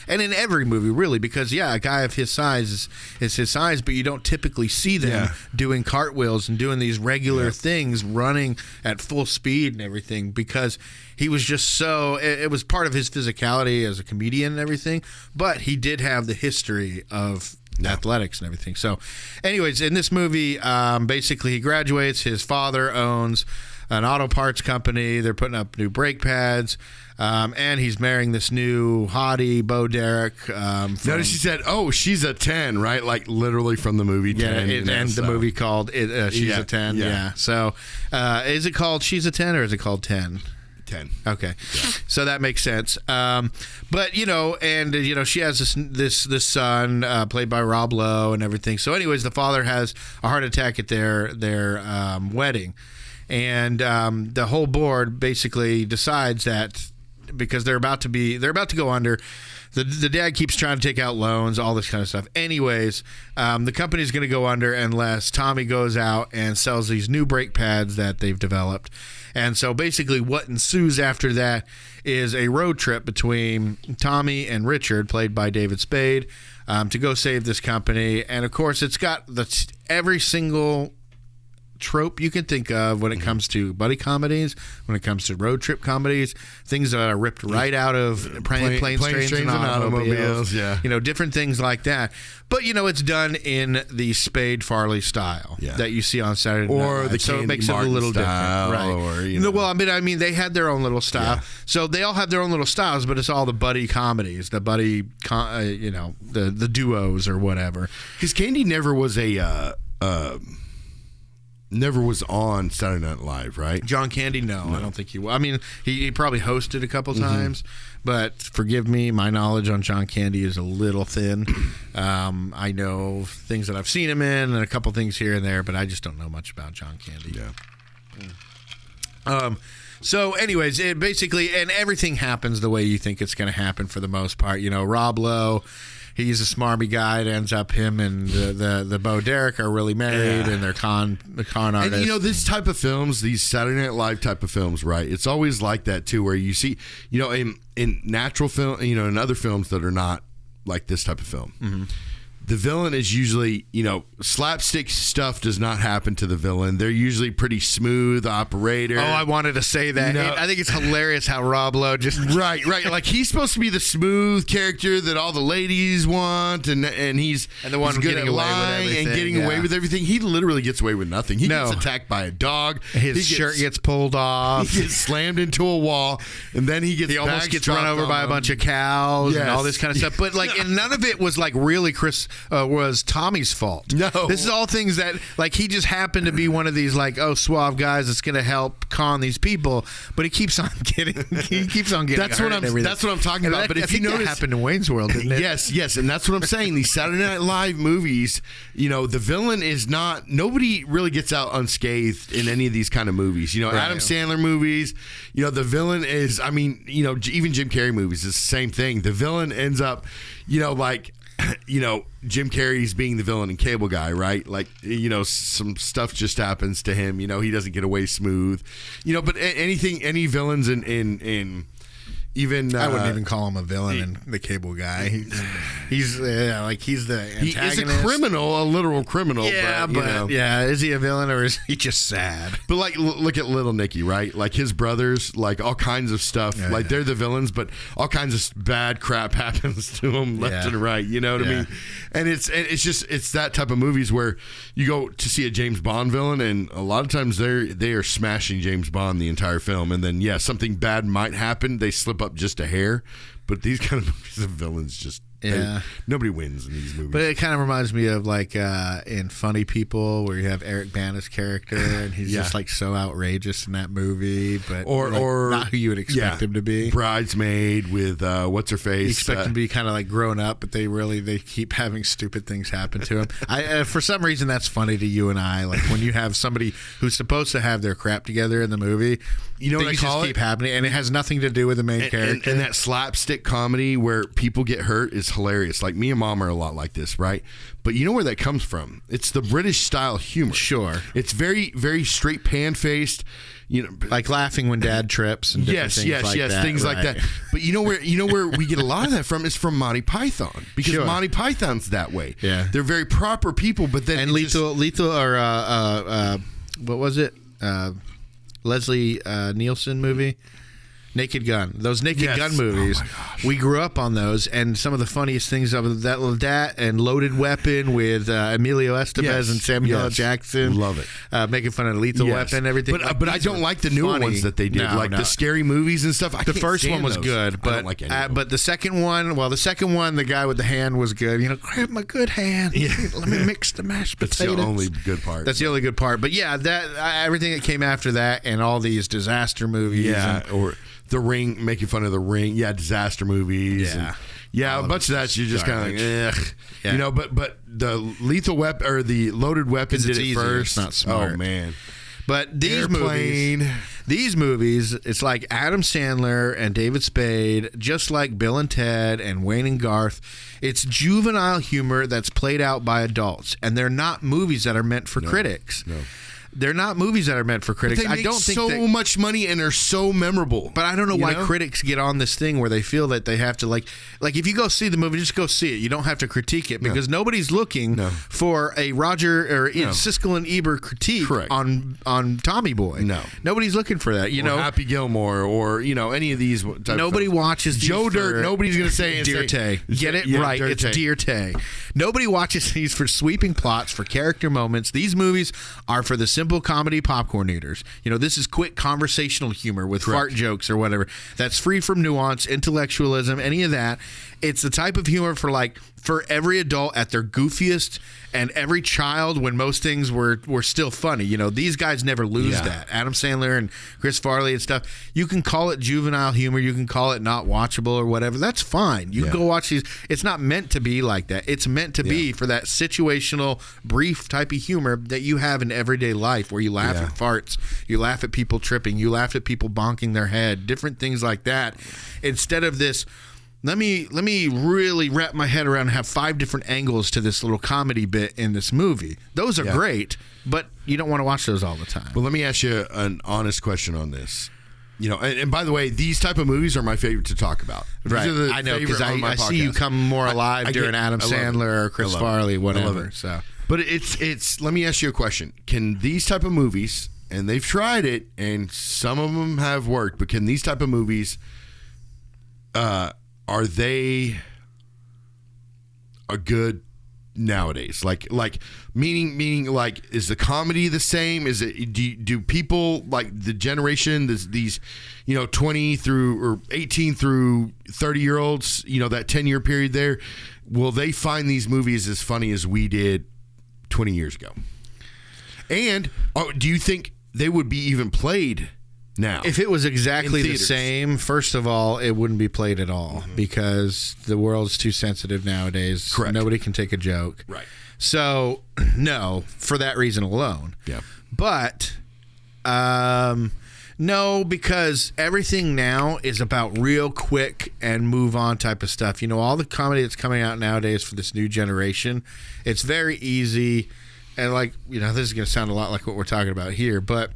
And in every movie, really, because, a guy of his size is his size, but you don't typically see them doing cartwheels and doing these regular things, running at full speed and everything, because he was just so, it was part of his physicality as a comedian and everything, but he did have the history of athletics and everything. So anyways, in this movie, basically he graduates. His father owns an auto parts company. They're putting up new brake pads, and he's marrying this new hottie, Bo Derek. Notice she said, she's a 10, right? Like literally from the movie 10. And the movie called She's a 10. Yeah. So is it called She's a 10 or is it called 10? 10. Okay, so that makes sense. But she has this son played by Rob Lowe and everything. So, anyways, the father has a heart attack at their wedding, and the whole board basically decides that because they're about to go under. The dad keeps trying to take out loans, all this kind of stuff. Anyways, the company's going to go under unless Tommy goes out and sells these new brake pads that they've developed. And so basically what ensues after that is a road trip between Tommy and Richard, played by David Spade, to go save this company. And, of course, it's got every single trope you can think of when it comes to buddy comedies, when it comes to road trip comedies, things that are ripped right out of planes, trains, and automobiles. Yeah. Different things like that. But, it's done in the Spade Farley style that you see on Saturday Night Live. The so it makes it a little style, different. Right. Well, they had their own little style. Yeah. So they all have their own little styles, but it's all the buddy comedies, the buddy, the duos or whatever. Because Candy never was never was on Saturday Night Live, right? John Candy, no. I don't think he was. He probably hosted a couple times, but forgive me, my knowledge on John Candy is a little thin. I know things that I've seen him in and a couple things here and there, but I just don't know much about John Candy. Yeah. So anyways, it basically, and everything happens the way you think it's going to happen for the most part. Rob Lowe, he's a smarmy guy. It ends up him and the Bo Derek are really married, and they're the con artists. And this type of films, these Saturday Night Live type of films, right? It's always like that too, where you see, in natural film, in other films that are not like this type of film. Mm-hmm. The villain is usually, slapstick stuff does not happen to the villain. They're usually pretty smooth operator. Oh, I wanted to say that. I think it's hilarious how Rob Lowe just... Right. Like, he's supposed to be the smooth character that all the ladies want, and he's... And the one getting away with everything. And getting away with everything. He literally gets away with nothing. He gets attacked by a dog. His shirt gets pulled off. He gets slammed into a wall, and then he almost gets run over by a bunch of cows and all this kind of stuff. But, and none of it was, really was Tommy's fault. No. This is all things that, he just happened to be one of these, suave guys that's going to help con these people, but he keeps on getting that's what I'm talking about. But if you notice, that happened in Wayne's World, didn't it? Yes, and that's what I'm saying. These Saturday Night Live movies, the villain is not, nobody really gets out unscathed in any of these kind of movies. Adam Sandler movies, the villain is, even Jim Carrey movies is the same thing. The villain ends up, Jim Carrey's being the villain in Cable Guy, right? Like, some stuff just happens to him. He doesn't get away smooth. But any villains in even I wouldn't even call him a villain in the Cable Guy. He's the antagonist. He is a criminal, a literal criminal. Yeah, but is he a villain or is he just sad? But like, look at Little Nicky, right? Like his brothers, like all kinds of stuff. They're the villains, but all kinds of bad crap happens to them left and right. You know what I mean? And it's that type of movies where you go to see a James Bond villain, and a lot of times they are smashing James Bond the entire film, and then something bad might happen. They slip up just a hair, but these kind of movies, the villains just nobody wins in these movies. But it kind of reminds me of like in Funny People, where you have Eric Bana's character, and he's just like so outrageous in that movie, but or not who you would expect him to be. Bridesmaid with what's her face? You expect him to be kind of like grown up, but they keep having stupid things happen to him. For some reason, that's funny to you and I. Like when you have somebody who's supposed to have their crap together in the movie, what I call it? Keep happening, and it has nothing to do with the main character. And that slapstick comedy where people get hurt is hilarious. Like me and Mom are a lot like this, right? But you know where that comes from? It's the British style humor. Sure. It's very, very straight, pan-faced. Like laughing when Dad trips and different things like that. Things like that. But you know where we get a lot of that from is from Monty Python, because Monty Python's that way. Yeah, they're very proper people, but then lethal or what was it? Leslie Nielsen movie. Naked Gun. Those Naked Gun movies. Oh my gosh. We grew up on those, and some of the funniest things of that and Loaded Weapon with Emilio Estevez and Samuel L. Jackson. Love it. Making fun of Lethal Weapon, everything. But I don't like the newer ones that they did, the scary movies and stuff. The first one was good, but I don't like any of them. But the second one, the guy with the hand was good. Grab my good hand. Yeah. Let me mix the mashed potatoes. That's the only good part. That's the only good part. But everything that came after that and all these disaster movies. Or The Ring, making fun of The Ring, disaster movies, a bunch of that. You're just kind of like, but the Lethal Weapon or the Loaded Weapon did it first. It's not smart. Oh man! But these movies, it's like Adam Sandler and David Spade, just like Bill and Ted and Wayne and Garth. It's juvenile humor that's played out by adults, and they're not movies that are meant for critics. No. They're not movies that are meant for critics. But they make so much money and are so memorable. But I don't know why critics get on this thing where they feel that they have to like if you go see the movie, just go see it. You don't have to critique it because nobody's looking for a Roger or Siskel and Ebert critique on Tommy Boy. No, nobody's looking for that. Or Happy Gilmore or any of these. Nobody watches Joe Dirt. Nobody's going to say Dear Tay. Get it right. Dirt it's Tay. Dear Tay. Nobody watches these for sweeping plots, for character moments. These movies are for the simple comedy popcorn eaters. This is quick conversational humor with fart jokes or whatever. That's free from nuance, intellectualism, any of that. It's the type of humor for every adult at their goofiest and every child when most things were still funny. These guys never lose that. Adam Sandler and Chris Farley and stuff. You can call it juvenile humor. You can call it not watchable or whatever. That's fine. You can go watch these. It's not meant to be like that. It's meant to be for that situational, brief type of humor that you have in everyday life where you laugh at farts, you laugh at people tripping, you laugh at people bonking their head, different things like that. Instead of this, let me really wrap my head around and have 5 different angles to this little comedy bit in this movie. Those are great, but you don't want to watch those all the time. Well, let me ask you an honest question on this. And by the way, these type of movies are my favorite to talk about. Right, I know, because I see you come more alive during Adam Sandler or Chris Farley, whatever. So, but it's. Let me ask you a question: can these type of movies, and they've tried it, and some of them have worked, but can these type of movies, are they a good nowadays? Like meaning like, is the comedy the same? Is it do people like the generation these 20 through or 18 through 30-year-olds, that 10-year period there, will they find these movies as funny as we did 20 years ago? And do you think they would be even played now? If it was exactly the same, first of all, it wouldn't be played at all because the world's too sensitive nowadays. Correct. Nobody can take a joke. Right. So, no, for that reason alone. Yeah. But No, because everything now is about real quick and move on type of stuff. You know, all the comedy that's coming out nowadays for this new generation, it's very easy. And like, you know, this is going to sound a lot like what we're talking about here, but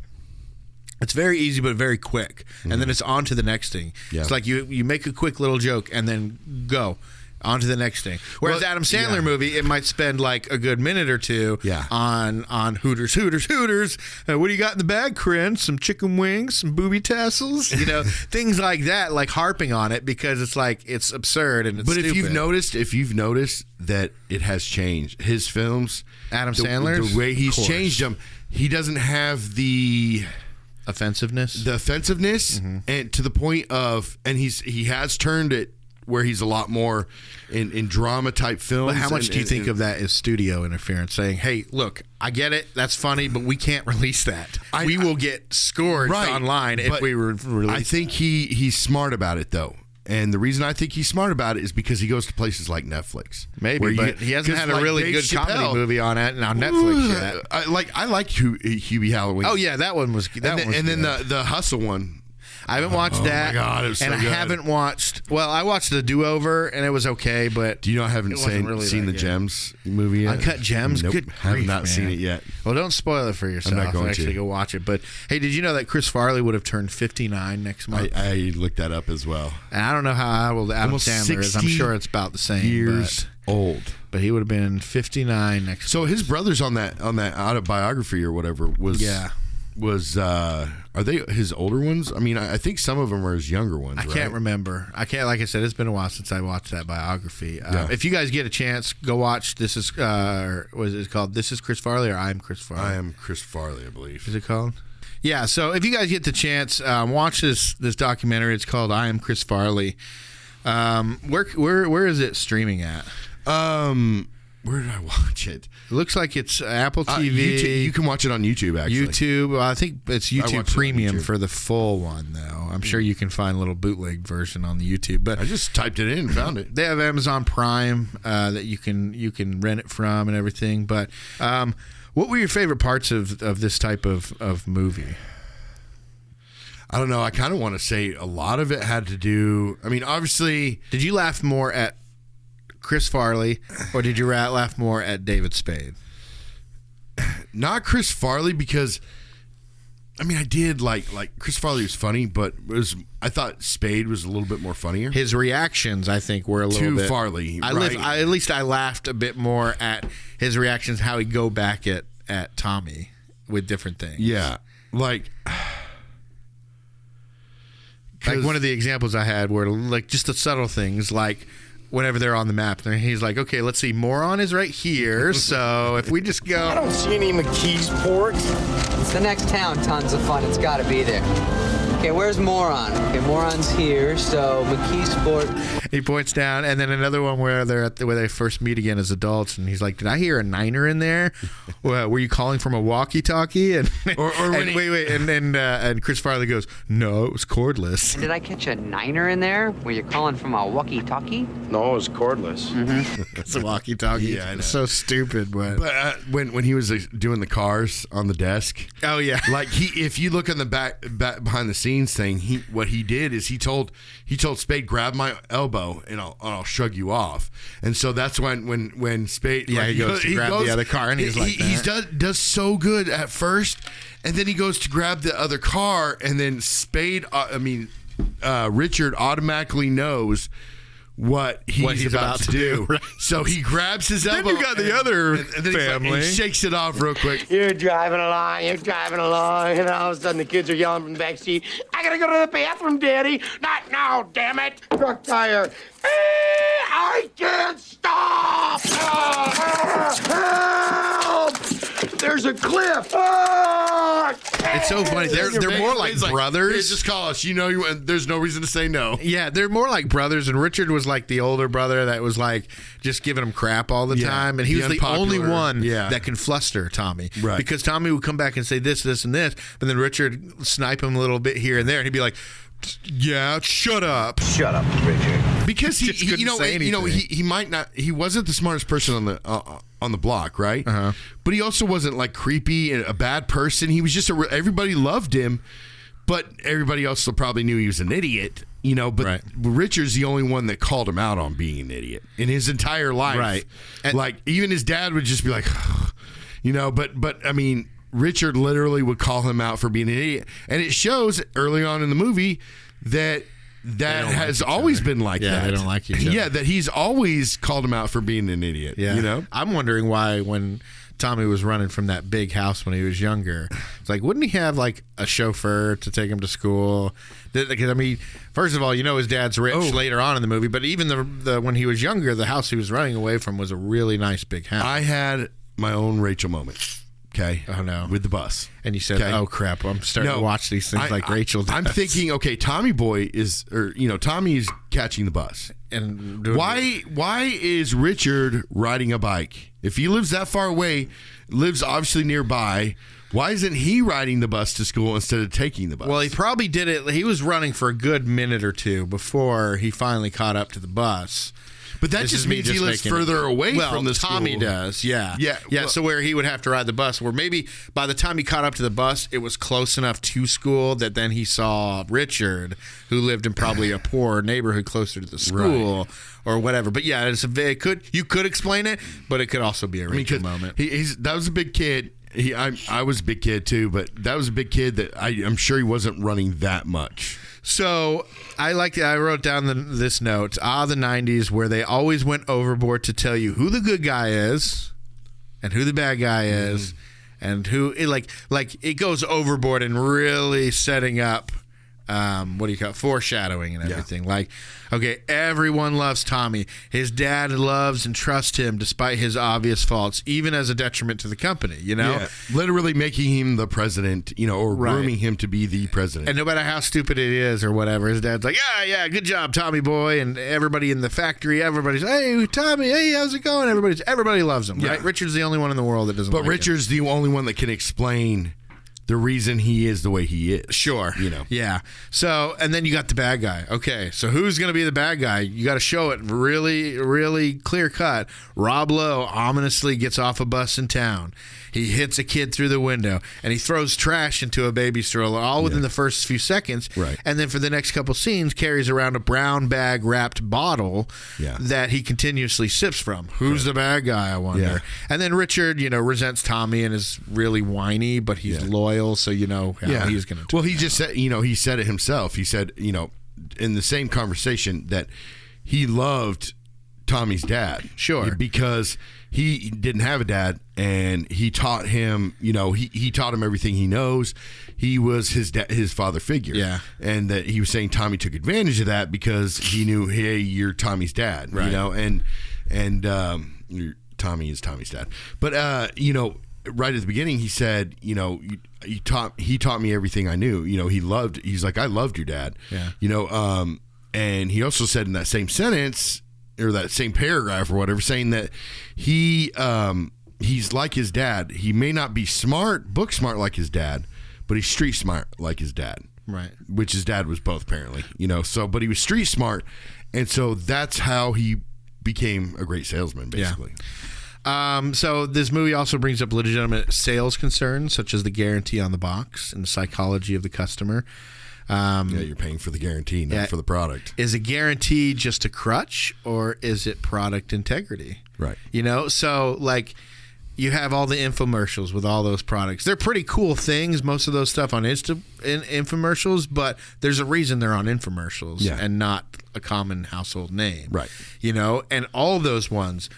it's very easy but very quick. And then it's on to the next thing. Yeah. It's like you make a quick little joke and then go. On to the next thing. Whereas Adam Sandler movie, it might spend like a good minute or two on Hooters. What do you got in the bag, Corinne? Some chicken wings, some booby tassels, you know, things like that, like harping on it because it's like it's absurd and it's stupid. If you've noticed that it has changed his films, Adam Sandler's, the way he's changed them, he doesn't have the offensiveness, and to the point of, and he has turned it where he's a lot more in drama type films. But how much do you think of that as studio interference? Saying, "Hey, look, I get it, that's funny, but we can't release that. We will get scored online if we release." I think he's smart about it though, and the reason I think he's smart about it is because he goes to places like Netflix. Maybe, but he hasn't had a really good comedy movie on Netflix yet. I liked Hubie Halloween. Oh yeah, that one was. And then the Hustle one. I haven't watched that. Oh my God, it was so and I good. haven't watched. Well, I watched the Do Over, and it was okay. But do you know I haven't seen the Gems movie yet? Uncut Gems. Nope, Good have grief, not man. seen it yet. Well, don't spoil it for yourself. I'm not going actually to. Go watch it. But hey, did you know that Chris Farley would have turned 59 next month? I looked that up as well. And I don't know how old Adam Almost Sandler is. I'm sure it's about the same. Years old. But he would have been 59 next. So his brothers on that autobiography or whatever was are they his older ones? I mean, I think some of them are his younger ones. I can't remember. Like I said, it's been a while since I watched that biography. If you guys get a chance, go watch. This is what is it called? This is Chris Farley, or I'm Chris Farley. I am Chris Farley, I believe. Is it called? Yeah. So if you guys get the chance, watch this documentary. It's called I Am Chris Farley. Where is it streaming at? Where did I watch it? It looks like it's Apple TV. YouTube. You can watch it on YouTube, actually. YouTube. I think it's YouTube Premium for the full one, though. I'm sure you can find a little bootleg version on the YouTube. But I just typed it in and found it. They have Amazon Prime that you can rent it from and everything. But what were your favorite parts of this type of movie? I don't know. I kind of want to say a lot of it had to do. I mean, obviously, did you laugh more at Chris Farley, or did you laugh more at David Spade? Not Chris Farley, because I mean, I did like Chris Farley was funny, but I thought Spade was a little bit more funnier. His reactions, I think, were a little bit to Farley. At least I laughed a bit more at his reactions, how he'd go back at Tommy with different things. Yeah, like one of the examples I had were like just the subtle things, like whenever they're on the map, and he's like, okay, let's see, moron is right here, so if we just go... I don't see any McKeesport. It's the next town, tons of fun, it's gotta be there. Okay, where's moron? Okay, moron's here, so McKeesport. He points down, and then another one where where they first meet again as adults, and he's like, did I hear a niner in there? Were you calling from a walkie-talkie? And and Chris Farley goes, no, it was cordless. Did I catch a niner in there? Were you calling from a walkie-talkie? No, it was cordless. Mm-hmm. It's a walkie-talkie. Yeah, I know. It's so stupid, but when he was doing the cars on the desk, oh yeah, like if you look on the back behind the scenes thing, what he did is he told Spade, grab my elbow and I'll shrug you off. And so that's when Spade he goes to grab the other car, and he's like he does so good at first, and then he goes to grab the other car, and then Spade Richard automatically knows what he's about to do. Right. So he grabs his elbow. Then you got the other family. And shakes it off real quick. You're driving along, and all of a sudden the kids are yelling from the back seat, I gotta go to the bathroom, Daddy. Not now, damn it. Truck tire. I can't stop. Help! There's a cliff. It's so funny. They're more like brothers. Hey, just call us. You know, there's no reason to say no. Yeah, they're more like brothers. And Richard was like the older brother that was like just giving him crap all the time. And he was the only one that can fluster Tommy. Right. Because Tommy would come back and say this, this, and this. But then Richard would snipe him a little bit here and there. And he'd be like, yeah, shut up. Shut up, Richard. Because he might not. He wasn't the smartest person on the block, right? But he also wasn't like creepy and a bad person. He was just everybody loved him but everybody else probably knew he was an idiot. But Right. Richard's the only one that called him out on being an idiot in his entire life. Right. And- like even his dad would just be like, but I mean, Richard literally would call him out for being an idiot, and it shows early on in the movie that has always been like that. Yeah, they don't like each other. Yeah, that he's always called him out for being an idiot. Yeah. I'm wondering why when Tommy was running from that big house when he was younger, it's like, wouldn't he have like a chauffeur to take him to school? Because I mean, first of all, his dad's rich later on in the movie, but even the when he was younger, the house he was running away from was a really nice big house. I had my own Rachel moment. Okay. Oh no. With the bus. And you said, Okay. "Oh crap! I'm starting to watch these things like Rachel does." I'm thinking, okay, Tommy Boy Tommy's catching the bus. And Why is Richard riding a bike? If he lives that far away, lives obviously nearby, why isn't he riding the bus to school instead of taking the bus? Well, he probably did it. He was running for a good minute or two before he finally caught up to the bus. But that This just is me means he just lives making it- further away from the school. Tommy does, yeah. Yeah, well- so where he would have to ride the bus, where maybe by the time he caught up to the bus, it was close enough to school that then he saw Richard, who lived in probably a poor neighborhood closer to the school or whatever. But yeah, you could explain it, but it could also be a Rachel moment. That was a big kid. I was a big kid too, but that was a big kid that I'm sure he wasn't running that much. So I wrote down this note. The 90s where they always went overboard to tell you who the good guy is and who the bad guy is, and who it goes overboard and really setting up foreshadowing and everything. Like, okay, everyone loves Tommy. His dad loves and trusts him despite his obvious faults, even as a detriment to the company, Yeah, literally making him the president, or grooming him to be the president. And no matter how stupid it is or whatever, his dad's like, yeah, good job, Tommy boy. And everybody in the factory, everybody's, hey, Tommy, hey, how's it going? Everybody loves him, right? Richard's the only one in the world that doesn't like him. But Richard's the only one that can explain the reason he is the way he is. Sure. Yeah. So, and then you got the bad guy. Okay, so who's going to be the bad guy? You got to show it really, really clear cut. Rob Lowe ominously gets off a bus in town. He hits a kid through the window, and he throws trash into a baby stroller, all within the first few seconds. Right. And then for the next couple scenes, carries around a brown bag wrapped bottle that he continuously sips from. Who's the bad guy, I wonder? Yeah. And then Richard, resents Tommy and is really whiny, but he's loyal, so you know how he's going to. Well, he just said, he said it himself. He said, in the same conversation that he loved Tommy's dad. Sure. Because he didn't have a dad, and he taught him, he taught him everything he knows. He was his father figure. Yeah. And that he was saying Tommy took advantage of that because he knew, hey, you're Tommy's dad. Right. And Tommy is Tommy's dad. But right at the beginning, he said, he taught me everything I knew. He's like, I loved your dad. Yeah. And he also said in that same sentence, or that same paragraph or whatever, saying that he's like his dad. He may not be book smart like his dad, but he's street smart like his dad. Right. Which his dad was both, apparently. But he was street smart, and so that's how he became a great salesman, basically. So this movie also brings up legitimate sales concerns, such as the guarantee on the box and the psychology of the customer. You're paying for the guarantee, not for the product. Is a guarantee just a crutch, or is it product integrity? Right. So like you have all the infomercials with all those products. They're pretty cool things, most of those stuff on infomercials, but there's a reason they're on infomercials and not a common household name. Right. And all those ones,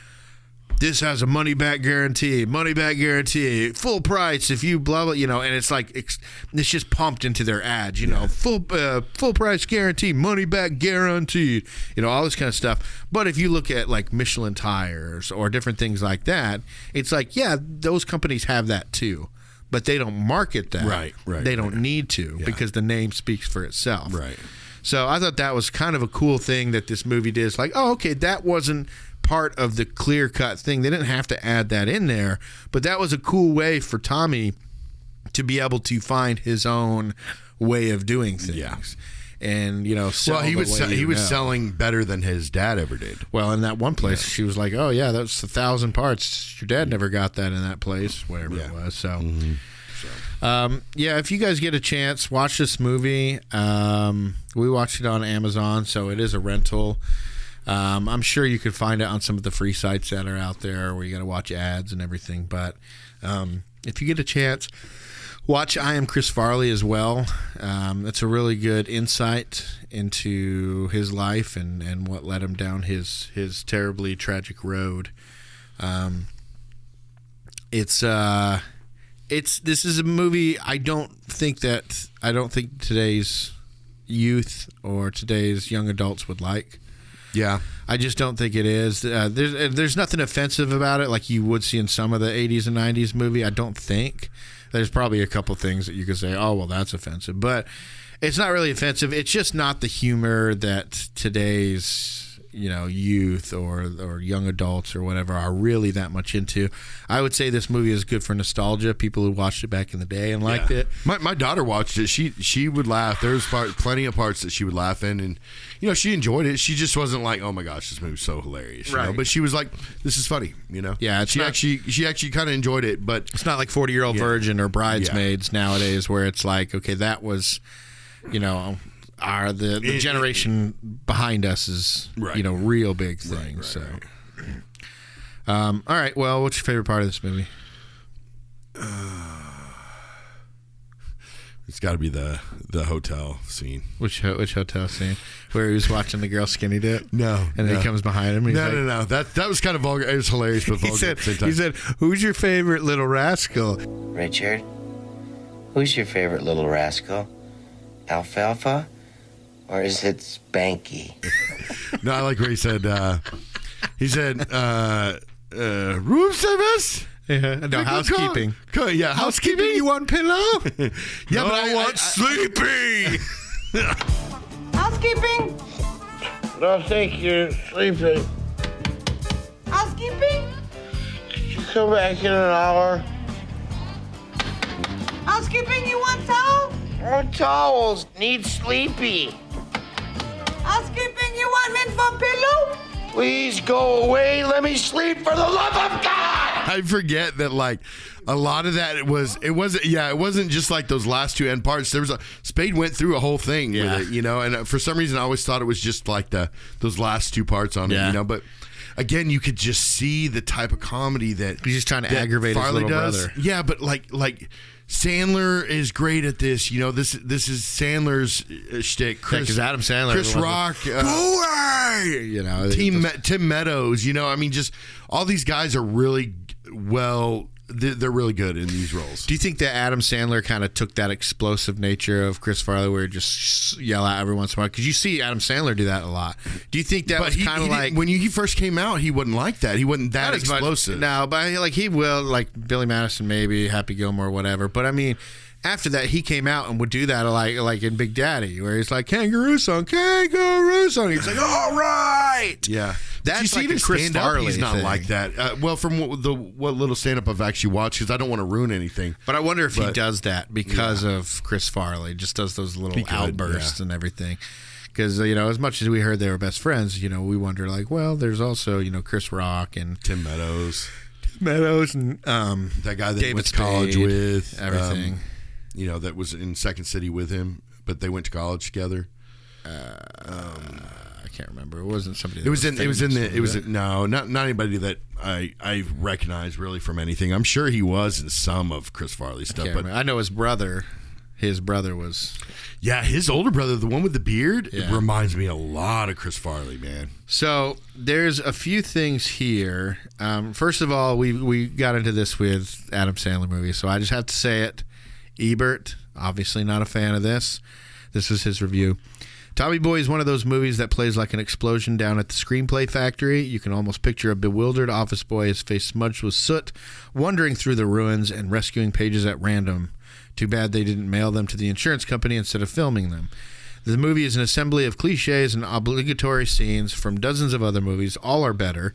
this has a money back guarantee, full price if you blah blah, and it's like it's just pumped into their ads, full price guarantee, money back guaranteed, all this kind of stuff. But if you look at like Michelin tires or different things like that, it's like, those companies have that too, but they don't market that. Right. They don't need to because the name speaks for itself. Right. So I thought that was kind of a cool thing that this movie did. It's like, oh, okay, that wasn't part of the clear-cut thing. They didn't have to add that in there, but that was a cool way for Tommy to be able to find his own way of doing things. Yeah. And sell he was selling better than his dad ever did. Well, in that one place, she was like, "Oh yeah, that's 1,000 parts. Your dad never got that in that place, whatever it was." So, Yeah, if you guys get a chance, watch this movie. We watched it on Amazon, so it is a rental. I'm sure you could find it on some of the free sites that are out there where you got to watch ads and everything. But if you get a chance, watch I Am Chris Farley as well. It's a really good insight into his life and what led him down his terribly tragic road. This is a movie I don't think today's youth or today's young adults would like. Yeah. I just don't think it is. There's nothing offensive about it like you would see in some of the 80s and 90s movie. I don't think. There's probably a couple things that you could say, oh, well, that's offensive. But it's not really offensive. It's just not the humor that today's youth or young adults or whatever are really that much into. I would say this movie is good for nostalgia. People who watched it back in the day and liked it. My daughter watched it. She would laugh. There was plenty of parts that she would laugh in, and she enjoyed it. She just wasn't like, oh my gosh, this movie's so hilarious. Right. But she was like, this is funny. Yeah. She actually kind of enjoyed it, but it's not like 40-Year-Old Virgin or Bridesmaids nowadays where it's like, okay, that was, the generation behind us is real big things. Right. All right. Well, what's your favorite part of this movie? It's got to be the hotel scene. Which hotel scene? Where he was watching the girl skinny dip? No. And then he comes behind him. And No. That was kind of vulgar. It was hilarious, but vulgar at the same time. He said, "Who's your favorite little rascal?" Richard, who's your favorite little rascal? Alfalfa? Or is it Spanky? No, I like where he said, room service? Yeah. No, housekeeping. Yeah, housekeeping? You want pillow? Yeah, but I want sleepy. Housekeeping? Don't think you're sleeping. Housekeeping? You come back in an hour. Housekeeping, you want towel? More towels. Need sleepy. Housekeeping, you want mint for pillow? Please go away. Let me sleep for the love of God. I forget that a lot of that it wasn't just like those last two end parts. There was Spade went through a whole thing with it, and for some reason I always thought it was just like those last two parts on it, but again, you could just see the type of comedy that he's just trying to aggravate Farley his little does. brother. Yeah, but like Sandler is great at this. This is Sandler's shtick. Because Adam Sandler, Chris Rock, go away. Tim Meadows. Just all these guys are really they're really good in these roles. Do you think that Adam Sandler kind of took that explosive nature of Chris Farley where he just yell out every once in a while? Because you see Adam Sandler do that a lot. Do you think that was kind of like... When he first came out, he wasn't like that. He wasn't that explosive. No, but he will, like Billy Madison maybe, Happy Gilmore, whatever. But I mean... After that, he came out and would do that like in Big Daddy, where he's like, kangaroo song. He's like, all right. Yeah. That's like even Chris Farley. He's not thing. like that. Well, from what little stand-up I've actually watched, because I don't want to ruin anything. But I wonder if he does that because of Chris Farley. Just does those little outbursts and everything. Because, as much as we heard they were best friends, we wonder, there's also, Chris Rock and Tim Meadows. And that guy that David went to college Spade, with. everything. That was in Second City with him, but they went to college together. I can't remember. It wasn't somebody. Not anybody that I recognize really from anything. I'm sure he was in some of Chris Farley's stuff, but I know his brother. His brother was. Yeah, his older brother, the one with the beard, it reminds me a lot of Chris Farley, man. So there's a few things here. First of all, we got into this with Adam Sandler movies, so I just have to say it. Ebert, obviously not a fan of this. This is his review. Tommy Boy is one of those movies that plays like an explosion down at the screenplay factory. You can almost picture a bewildered office boy, his face smudged with soot, wandering through the ruins and rescuing pages at random. Too bad they didn't mail them to the insurance company instead of filming them. The movie is an assembly of cliches and obligatory scenes from dozens of other movies. All are better.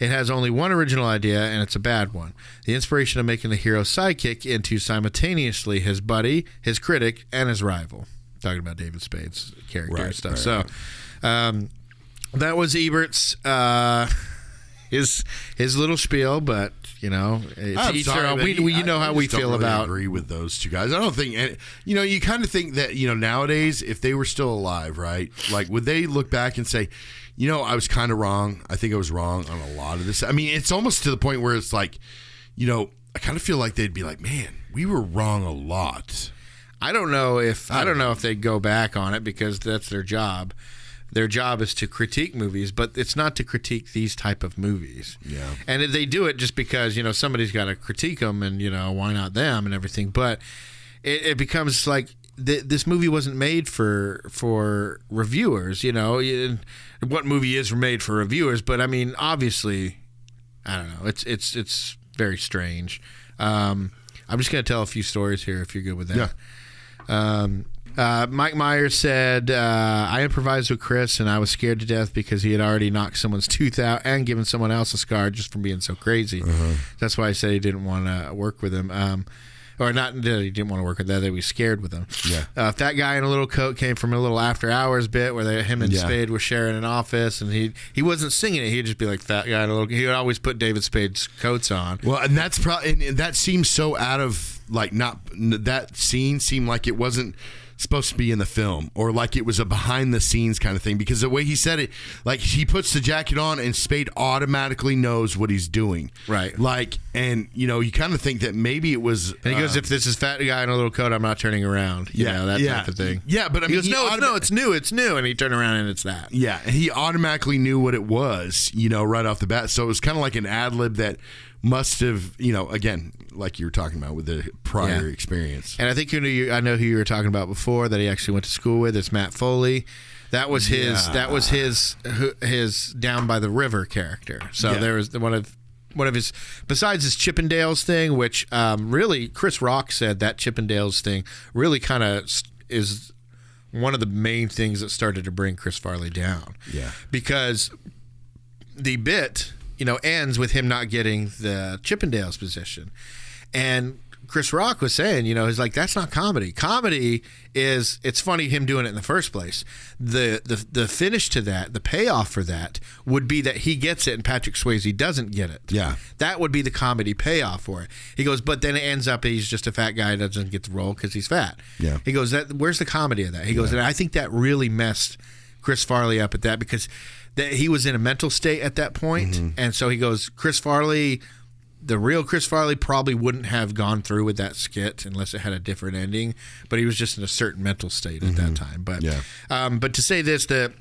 It has only one original idea, and it's a bad one. The inspiration of making the hero sidekick into simultaneously his buddy, his critic, and his rival. Talking about David Spade's character and stuff. That was Ebert's. his little spiel, but you know, I'm each their sorry, own. but You know I how we just don't feel really about. agree with those two guys. I don't think, you know, you kind of think that, you know, nowadays if they were still alive, right? Like, would they look back and say, you know, I was kind of wrong. I think I was wrong on a lot of this. I mean, it's almost to the point where it's like, you know, I kind of feel like they'd be like, man, we were wrong a lot. I don't know if they'd go back on it because that's their job. Their job is to critique movies, but it's not to critique these type of movies. Yeah. And they do it just because, you know, somebody's got to critique them, and, you know, why not them and everything. But it becomes like this movie wasn't made for reviewers, you know. What movie is made for reviewers? But, I mean, obviously, I don't know. It's very strange. I'm just going to tell a few stories here if you're good with that. Yeah. Mike Myers said, I improvised with Chris and I was scared to death because he had already knocked someone's tooth out and given someone else a scar just from being so crazy. That's why I said he didn't want to work with him. Or not that he didn't want to work with that he was scared with him. Yeah. If that guy in a little coat came from a little after hours bit where him and Spade were sharing an office, and he wasn't singing it, he'd just be like fat guy in a little. He would always put David Spade's coats on. Well, and that's probably, and that seems so out of, like, not, that scene seemed like it wasn't supposed to be in the film, or like it was a behind the scenes kind of thing, because the way he said it, like, he puts the jacket on and Spade automatically knows what he's doing, right? Like, and you know, you kind of think that maybe it was, and he goes, if this is fat guy in a little coat, I'm not turning around, you know, that type of thing. Yeah, but I mean, he goes, no, it's new, and he turned around and it's that. Yeah, and he automatically knew what it was, you know, right off the bat. So it was kind of like an ad lib that must have, you know, again, like you were talking about with the prior experience. And I think I know who you were talking about before that he actually went to school with. It's Matt Foley. That was his. That was his Down by the River character. So there was one of his, besides his Chippendales thing, which really Chris Rock said that Chippendales thing really kind of is one of the main things that started to bring Chris Farley down. Yeah, because the bit, you know, ends with him not getting the Chippendales position. And Chris Rock was saying, you know, he's like, that's not comedy. Comedy is, it's funny him doing it in the first place. The finish to that, the payoff for that would be that he gets it and Patrick Swayze doesn't get it. Yeah. That would be the comedy payoff for it. He goes, but then it ends up he's just a fat guy that doesn't get the role because he's fat. Yeah. He goes, where's the comedy of that? He goes, and I think that really messed Chris Farley up at that, because he was in a mental state at that point. And so he goes, Chris Farley, the real Chris Farley probably wouldn't have gone through with that skit unless it had a different ending, but he was just in a certain mental state at that time. But but to say this, the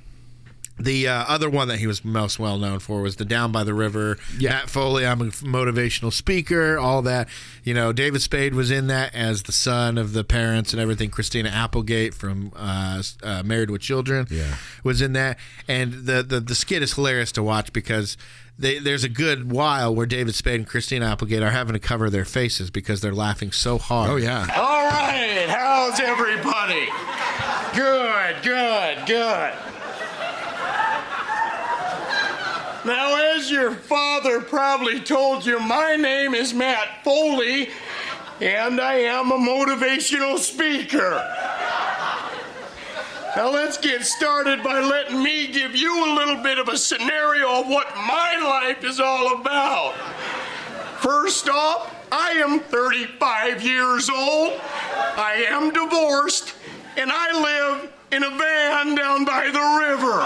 other one that he was most well known for was the Down by the River. Matt Foley, I'm a motivational speaker, all that. You know, David Spade was in that as the son of the parents and everything. Christina Applegate from Married with Children was in that. And the skit is hilarious to watch because there's a good while where David Spade and Christina Applegate are having to cover their faces because they're laughing so hard. Oh, yeah. All right, how's everybody? Good. Now, as your father probably told you, my name is Matt Foley, and I am a motivational speaker. Now, let's get started by letting me give you a little bit of a scenario of what my life is all about. First off, I am 35 years old, I am divorced, and I live in a van down by the river.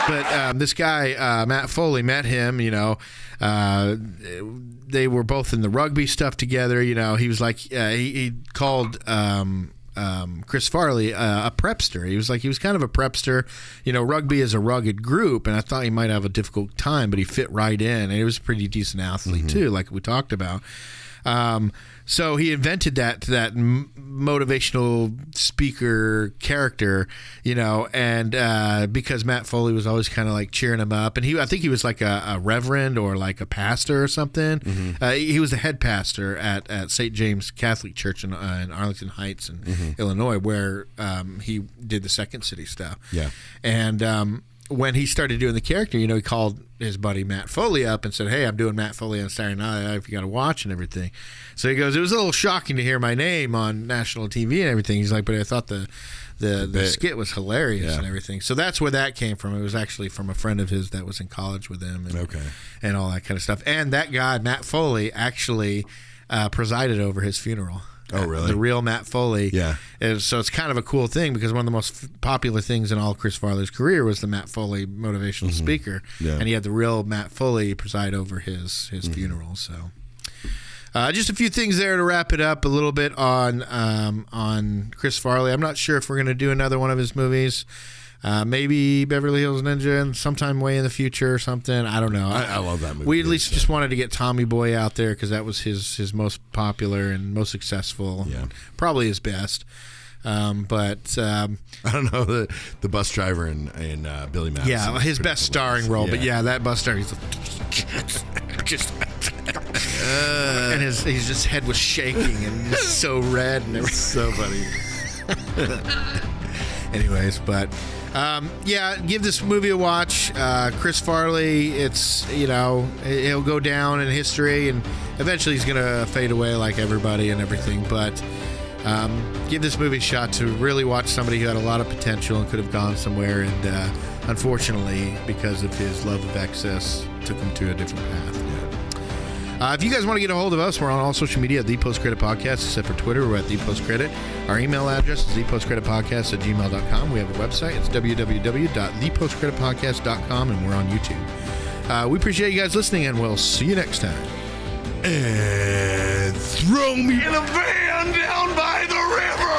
But this guy, Matt Foley, met him, you know. They were both in the rugby stuff together. You know, he was like, he called Chris Farley a prepster. He was kind of a prepster. You know, rugby is a rugged group, and I thought he might have a difficult time, but he fit right in. And he was a pretty decent athlete, too, like we talked about. So he invented that motivational speaker character, you know, and because Matt Foley was always kind of like cheering him up, and I think he was like a reverend or like a pastor or something. He was the head pastor at St. James Catholic Church in Arlington Heights in Illinois, where he did the Second City stuff. Yeah, and when he started doing the character, you know, he called his buddy Matt Foley up and said, "Hey, I'm doing Matt Foley on Saturday Night Live. You got to watch and everything." So he goes, "It was a little shocking to hear my name on national TV and everything." He's like, "But I thought the the skit was hilarious and everything. So that's where that came from. It was actually from a friend of his that was in college with him and all that kind of stuff. And that guy, Matt Foley, actually presided over his funeral. Oh, really? The real Matt Foley. Yeah. So it's kind of a cool thing because one of the most popular things in all Chris Farley's career was the Matt Foley motivational speaker. Yeah. And he had the real Matt Foley preside over his funeral. So just a few things there to wrap it up a little bit on Chris Farley. I'm not sure if we're going to do another one of his movies. Maybe Beverly Hills Ninja and sometime way in the future or something. I don't know. I love that movie. We at least just wanted to get Tommy Boy out there because that was his most popular and most successful. Yeah. Probably his best. But I don't know, the bus driver in Billy Madison. yeah, his best starring role. But yeah, that bus driver, he's just and his just head was shaking and so red and everything. So funny. Anyways, but give this movie a watch. Chris Farley, it's, he'll go down in history and eventually he's going to fade away like everybody and everything. But give this movie a shot to really watch somebody who had a lot of potential and could have gone somewhere. And unfortunately, because of his love of excess, took him to a different path. If you guys want to get a hold of us, we're on all social media at The Post Credit Podcast, except for Twitter, we're at The Post Credit. Our email address is thepostcreditpodcast@gmail.com. We have a website. It's www.thepostcreditpodcast.com, and we're on YouTube. We appreciate you guys listening, and we'll see you next time. And throw me In a van down by the river.